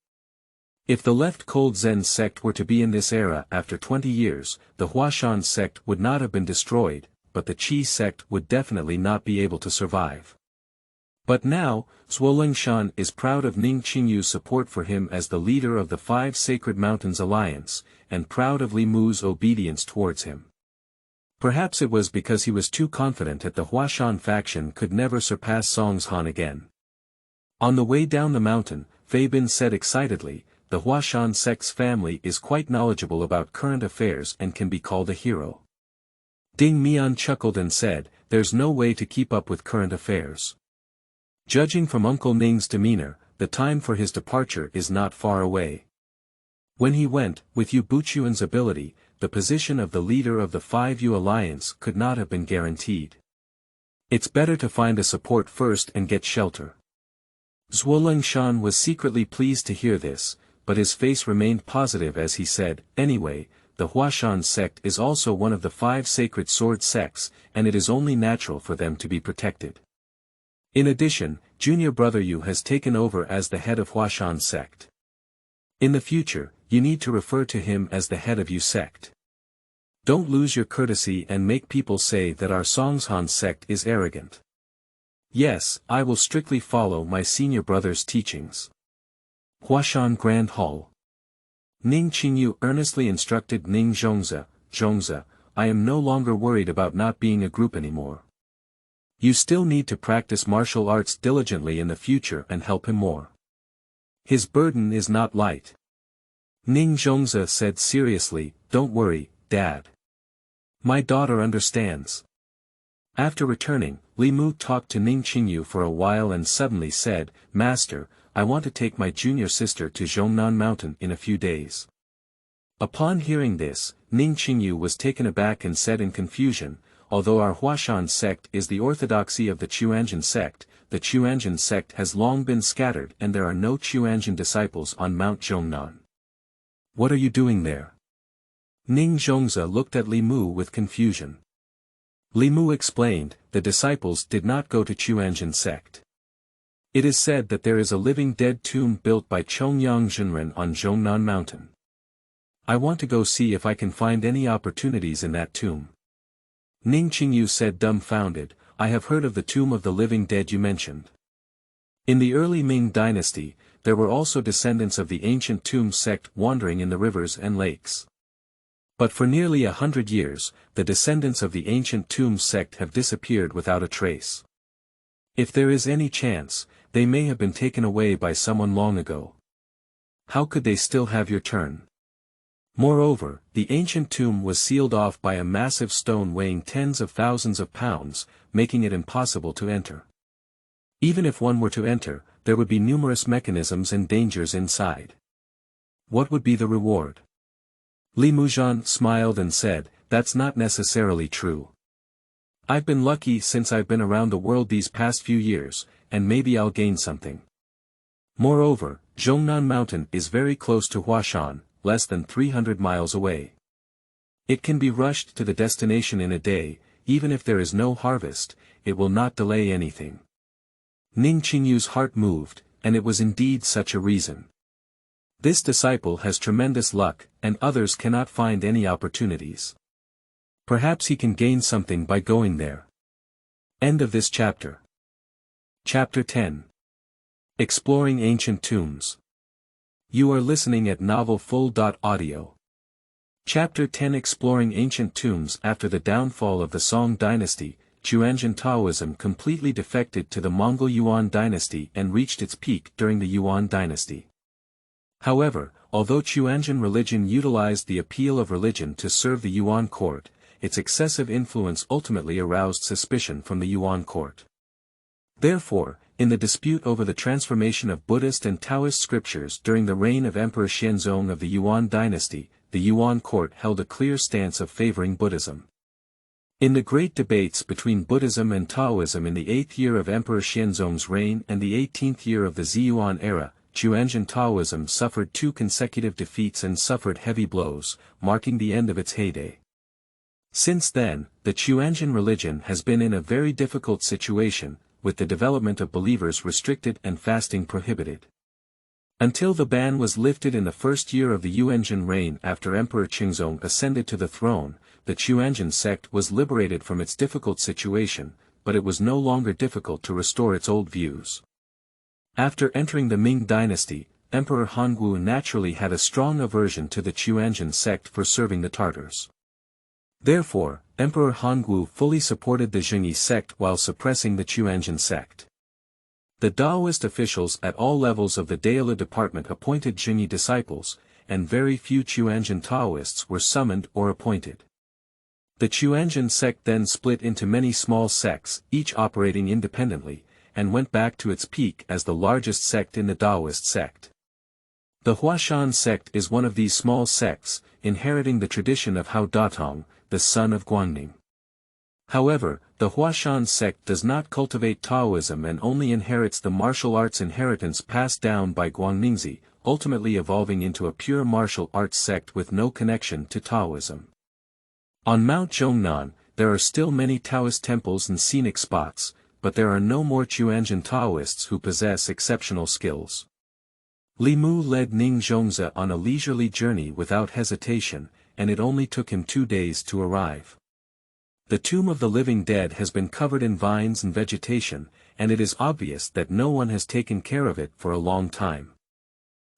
If the left cold Zen sect were to be in this era after 20 years, the Huashan sect would not have been destroyed, but the Qi sect would definitely not be able to survive. But now, Huashan is proud of Ning Qingyu's support for him as the leader of the Five Sacred Mountains Alliance, and proud of Li Mu's obedience towards him. Perhaps it was because he was too confident that the Huashan faction could never surpass Songshan again. On the way down the mountain, Fei Bin said excitedly, the Huashan sect's family is quite knowledgeable about current affairs and can be called a hero. Ding Mian chuckled and said, there's no way to keep up with current affairs. Judging from Uncle Ning's demeanor, the time for his departure is not far away. When he went, with Yu Buchuan's ability, the position of the leader of the 5U Alliance could not have been guaranteed. It's better to find a support first and get shelter. Huashan was secretly pleased to hear this, but his face remained positive as he said, anyway, the Huashan sect is also one of the 5 sacred sword sects, and it is only natural for them to be protected. In addition, junior brother Yu has taken over as the head of Huashan sect. In the future, you need to refer to him as the head of Yu sect. Don't lose your courtesy and make people say that our Songshan sect is arrogant. Yes, I will strictly follow my senior brother's teachings. Huashan Grand Hall. Ning Qingyu earnestly instructed Ning Zhongzi, Zhongzi, I am no longer worried about not being a group anymore. You still need to practice martial arts diligently in the future and help him more. His burden is not light. Ning Zhongzi said seriously, don't worry, Dad. My daughter understands. After returning, Li Mu talked to Ning Qingyu for a while and suddenly said, Master, I want to take my junior sister to Zhongnan Mountain in a few days. Upon hearing this, Ning Qingyu was taken aback and said in confusion, although our Huashan sect is the orthodoxy of the Chuanjin sect, the Chuanjin sect has long been scattered and there are no Chuanjin disciples on Mount Zhongnan. What are you doing there? Ning Zhongzi looked at Li Mu with confusion. Li Mu explained, the disciples did not go to Chuanjin sect. It is said that there is a living dead tomb built by Chongyang Zhenren on Zhongnan Mountain. I want to go see if I can find any opportunities in that tomb. Ning Qingyu said dumbfounded, I have heard of the tomb of the living dead you mentioned. In the early Ming dynasty, there were also descendants of the ancient tomb sect wandering in the rivers and lakes. But for nearly 100 years, the descendants of the ancient tomb sect have disappeared without a trace. If there is any chance, they may have been taken away by someone long ago. How could they still have your turn? Moreover, the ancient tomb was sealed off by a massive stone weighing tens of thousands of pounds, making it impossible to enter. Even if one were to enter, there would be numerous mechanisms and dangers inside. What would be the reward? Li Muzhan smiled and said, that's not necessarily true. I've been lucky since I've been around the world these past few years, and maybe I'll gain something. Moreover, Zhongnan Mountain is very close to Huashan, less than 300 miles away. It can be rushed to the destination in a day, even if there is no harvest, it will not delay anything. Ning Qingyu's heart moved, and it was indeed such a reason. This disciple has tremendous luck, and others cannot find any opportunities. Perhaps he can gain something by going there. End of this chapter. Chapter 10. Exploring Ancient Tombs. You are listening at novelfull.audio. Chapter 10 Exploring Ancient Tombs. After the downfall of the Song dynasty, Chuanjin Taoism completely defected to the Mongol Yuan dynasty and reached its peak during the Yuan dynasty. However, although Chuanjin religion utilized the appeal of religion to serve the Yuan court, its excessive influence ultimately aroused suspicion from the Yuan court. Therefore, in the dispute over the transformation of Buddhist and Taoist scriptures during the reign of Emperor Xianzong of the Yuan dynasty, the Yuan court held a clear stance of favoring Buddhism. In the great debates between Buddhism and Taoism in the 8th year of Emperor Xianzong's reign and the 18th year of the Ziyuan era, Chuanjin Taoism suffered 2 consecutive defeats and suffered heavy blows, marking the end of its heyday. Since then, the Chuanjin religion has been in a very difficult situation, with the development of believers restricted and fasting prohibited. Until the ban was lifted in the first year of the Yuanjin reign after Emperor Qingzong ascended to the throne, the Chuanjin sect was liberated from its difficult situation, but it was no longer difficult to restore its old views. After entering the Ming dynasty, Emperor Hongwu naturally had a strong aversion to the Chuanzhen sect for serving the Tartars. Therefore, Emperor Hongwu fully supported the Zhengyi sect while suppressing the Chuanzhen sect. The Daoist officials at all levels of the Daola department appointed Zhengyi disciples, and very few Chuanzhen Taoists were summoned or appointed. The Chuanzhen sect then split into many small sects, each operating independently, and went back to its peak as the largest sect in the Daoist sect. The Huashan sect is one of these small sects, inheriting the tradition of Hao Datong, the son of Guangning. However, the Huashan sect does not cultivate Taoism and only inherits the martial arts inheritance passed down by Guangningzi, ultimately evolving into a pure martial arts sect with no connection to Taoism. On Mount Zhongnan, there are still many Taoist temples and scenic spots, but there are no more Chuanzhen Taoists who possess exceptional skills. Li Mu led Ning Zhongzi on a leisurely journey without hesitation, and it only took him 2 days to arrive. The tomb of the living dead has been covered in vines and vegetation, and it is obvious that no one has taken care of it for a long time.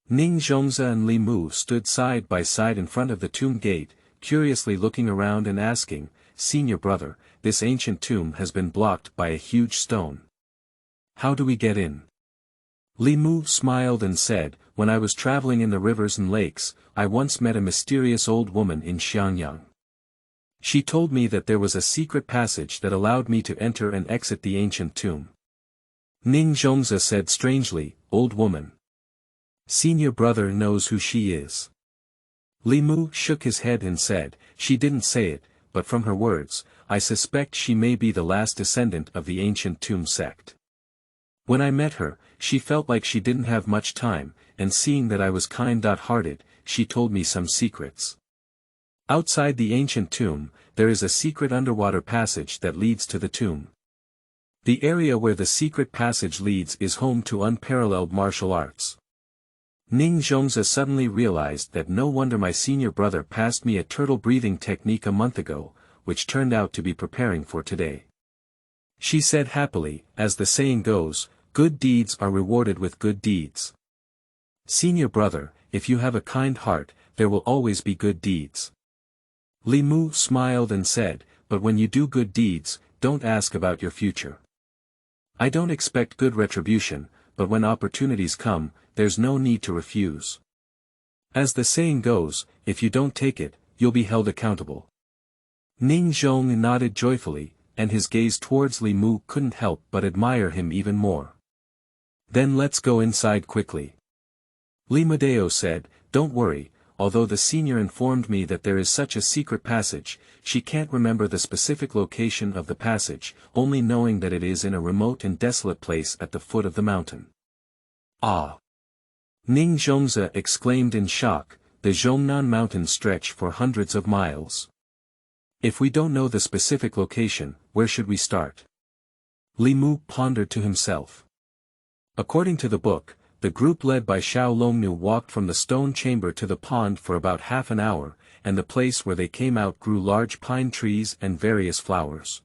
Ning Zhongzi and Li Mu stood side by side in front of the tomb gate, curiously looking around and asking, "Senior brother, this ancient tomb has been blocked by a huge stone. How do we get in?" Li Mu smiled and said, "When I was traveling in the rivers and lakes, I once met a mysterious old woman in Xiangyang. She told me that there was a secret passage that allowed me to enter and exit the ancient tomb." Ning Zhongzi said strangely, "Old woman. Senior brother knows who she is." Li Mu shook his head and said, "She didn't say it, but from her words, I suspect she may be the last descendant of the ancient tomb sect. When I met her, she felt like she didn't have much time, and seeing that I was kind-hearted, she told me some secrets. Outside the ancient tomb, there is a secret underwater passage that leads to the tomb. The area where the secret passage leads is home to unparalleled martial arts." Ning Zhongzi suddenly realized that no wonder my senior brother passed me a turtle-breathing technique a month ago, which turned out to be preparing for today. She said happily, "As the saying goes, good deeds are rewarded with good deeds. Senior brother, if you have a kind heart, there will always be good deeds." Li Mu smiled and said, "But when you do good deeds, don't ask about your future. I don't expect good retribution, but when opportunities come, there's no need to refuse. As the saying goes, if you don't take it, you'll be held accountable." Ning Zhong nodded joyfully, and his gaze towards Li Mu couldn't help but admire him even more. "Then let's go inside quickly." Li Medeo said, "Don't worry, although the senior informed me that there is such a secret passage, she can't remember the specific location of the passage, only knowing that it is in a remote and desolate place at the foot of the mountain." "Ah!" Ning Zhongzi exclaimed in shock, "The Zhongnan Mountains stretch for hundreds of miles. If we don't know the specific location, where should we start?" Li Mu pondered to himself. According to the book, the group led by Xiao Longnu walked from the stone chamber to the pond for about half an hour, and the place where they came out grew large pine trees and various flowers.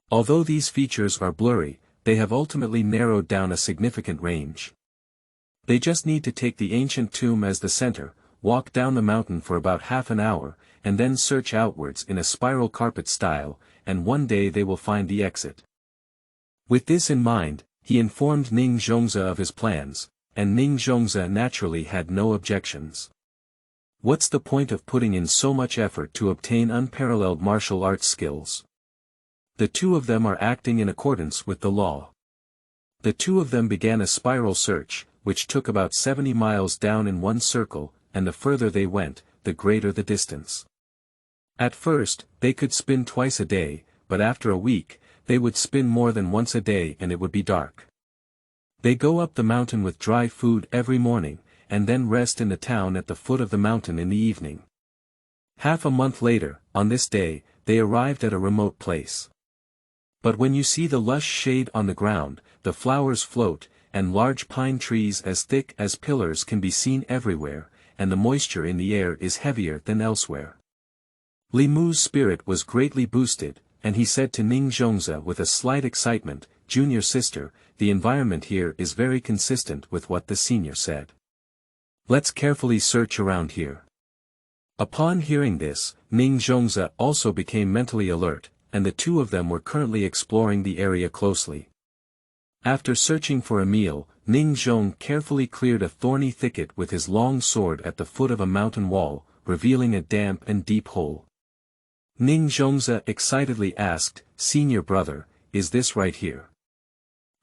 Although these features are blurry, they have ultimately narrowed down a significant range. They just need to take the ancient tomb as the center, walk down the mountain for about half an hour, and then search outwards in a spiral carpet style, and one day they will find the exit. With this in mind, he informed Ning Zhongzi of his plans, and Ning Zhongzi naturally had no objections. What's the point of putting in so much effort to obtain unparalleled martial arts skills? The two of them are acting in accordance with the law. The two of them began a spiral search, which took about 70 miles down in one circle, and the further they went, the greater the distance. At first, they could spin twice a day, but after a week, they would spin more than once a day and it would be dark. They go up the mountain with dry food every morning, and then rest in the town at the foot of the mountain in the evening. Half a month later, on this day, they arrived at a remote place. But when you see the lush shade on the ground, the flowers float, and large pine trees as thick as pillars can be seen everywhere, and the moisture in the air is heavier than elsewhere. Li Mu's spirit was greatly boosted, and he said to Ning Zhongzi with a slight excitement, "Junior sister, the environment here is very consistent with what the senior said. Let's carefully search around here." Upon hearing this, Ning Zhongzi also became mentally alert, and the two of them were currently exploring the area closely. After searching for a meal, Ning Zhong carefully cleared a thorny thicket with his long sword at the foot of a mountain wall, revealing a damp and deep hole. Ning Zhongzi excitedly asked, "Senior brother, is this right here?"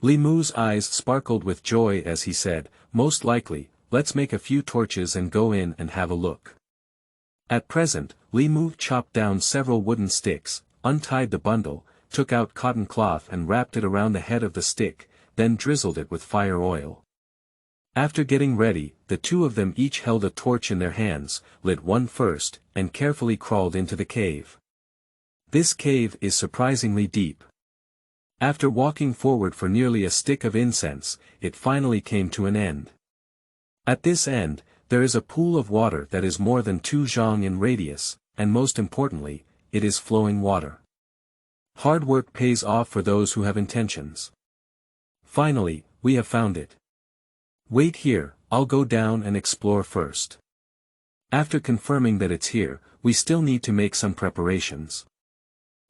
Li Mu's eyes sparkled with joy as he said, "Most likely, let's make a few torches and go in and have a look." At present, Li Mu chopped down several wooden sticks, untied the bundle, took out cotton cloth and wrapped it around the head of the stick, then drizzled it with fire oil. After getting ready, the two of them each held a torch in their hands, lit one first, and carefully crawled into the cave. This cave is surprisingly deep. After walking forward for nearly a stick of incense, it finally came to an end. At this end, there is a pool of water that is more than 2 zhang in radius, and most importantly, it is flowing water. Hard work pays off for those who have intentions. Finally, we have found it. Wait here, I'll go down and explore first. After confirming that it's here, we still need to make some preparations.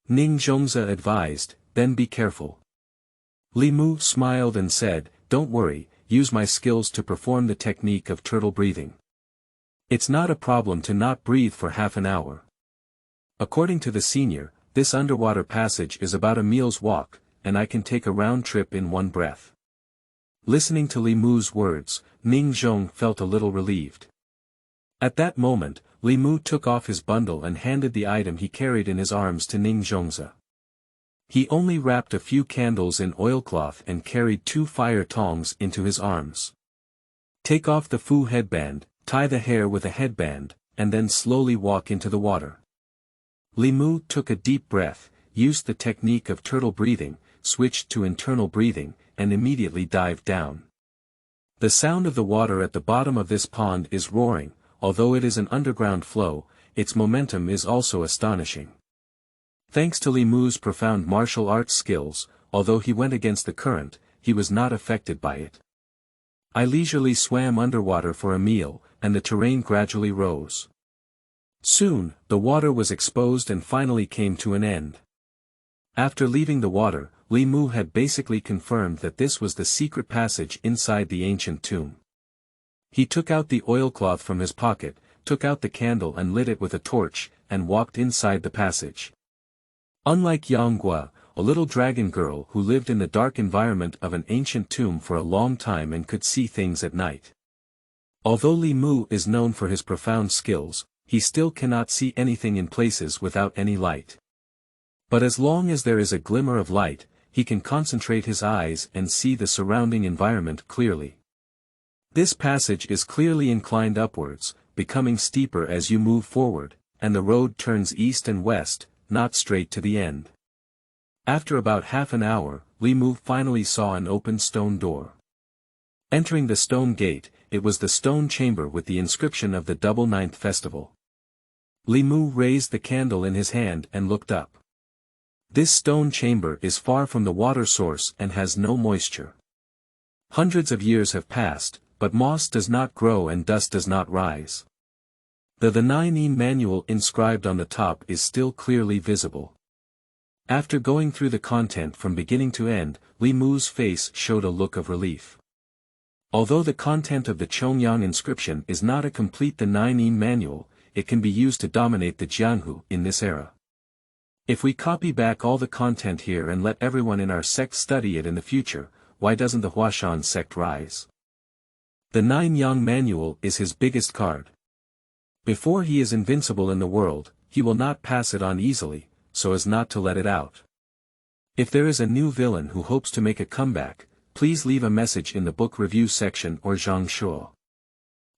Ning Zhongzi advised, "Then be careful." Li Mu smiled and said, "Don't worry, use my skills to perform the technique of turtle breathing. It's not a problem to not breathe for half an hour." According to the senior, this underwater passage is about a meal's walk, and I can take a round trip in one breath. Listening to Li Mu's words, Ning Zhong felt a little relieved. At that moment, Li Mu took off his bundle and handed the item he carried in his arms to Ning Zhongzi. He only wrapped a few candles in oilcloth and carried 2 fire tongs into his arms. Take off the Fu headband, tie the hair with a headband, and then slowly walk into the water. Li Mu took a deep breath, used the technique of turtle breathing, switched to internal breathing, and immediately dived down. The sound of the water at the bottom of this pond is roaring, although it is an underground flow, its momentum is also astonishing. Thanks to Li Mu's profound martial arts skills, although he went against the current, he was not affected by it. I leisurely swam underwater for a meal, and the terrain gradually rose. Soon, the water was exposed and finally came to an end. After leaving the water, Li Mu had basically confirmed that this was the secret passage inside the ancient tomb. He took out the oilcloth from his pocket, took out the candle and lit it with a torch, and walked inside the passage. Unlike Yanghua, a little dragon girl who lived in the dark environment of an ancient tomb for a long time and could see things at night. Although Li Mu is known for his profound skills, he still cannot see anything in places without any light. But as long as there is a glimmer of light, he can concentrate his eyes and see the surrounding environment clearly. This passage is clearly inclined upwards, becoming steeper as you move forward, and the road turns east and west, not straight to the end. After about half an hour, Li Mu finally saw an open stone door. Entering the stone gate, it was the stone chamber with the inscription of the Double Ninth Festival. Li Mu raised the candle in his hand and looked up. This stone chamber is far from the water source and has no moisture. Hundreds of years have passed, but moss does not grow and dust does not rise. The 9 manual inscribed on the top is still clearly visible. After going through the content from beginning to end, Li Mu's face showed a look of relief. Although the content of the Chongyang inscription is not a complete 9 manual, it can be used to dominate the Jianghu in this era. If we copy back all the content here and let everyone in our sect study it in the future, why doesn't the Huashan sect rise? The 9 Yang manual is his biggest card. Before he is invincible in the world, he will not pass it on easily, so as not to let it out. If there is a new villain who hopes to make a comeback, please leave a message in the book review section or Zhang Shuo.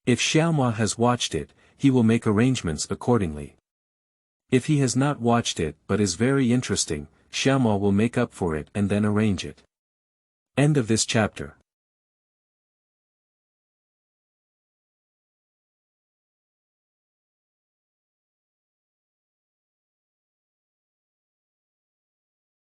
If Xiaomua has watched it, he will make arrangements accordingly. If he has not watched it but is very interesting, Xiaomua will make up for it and then arrange it. End of this chapter.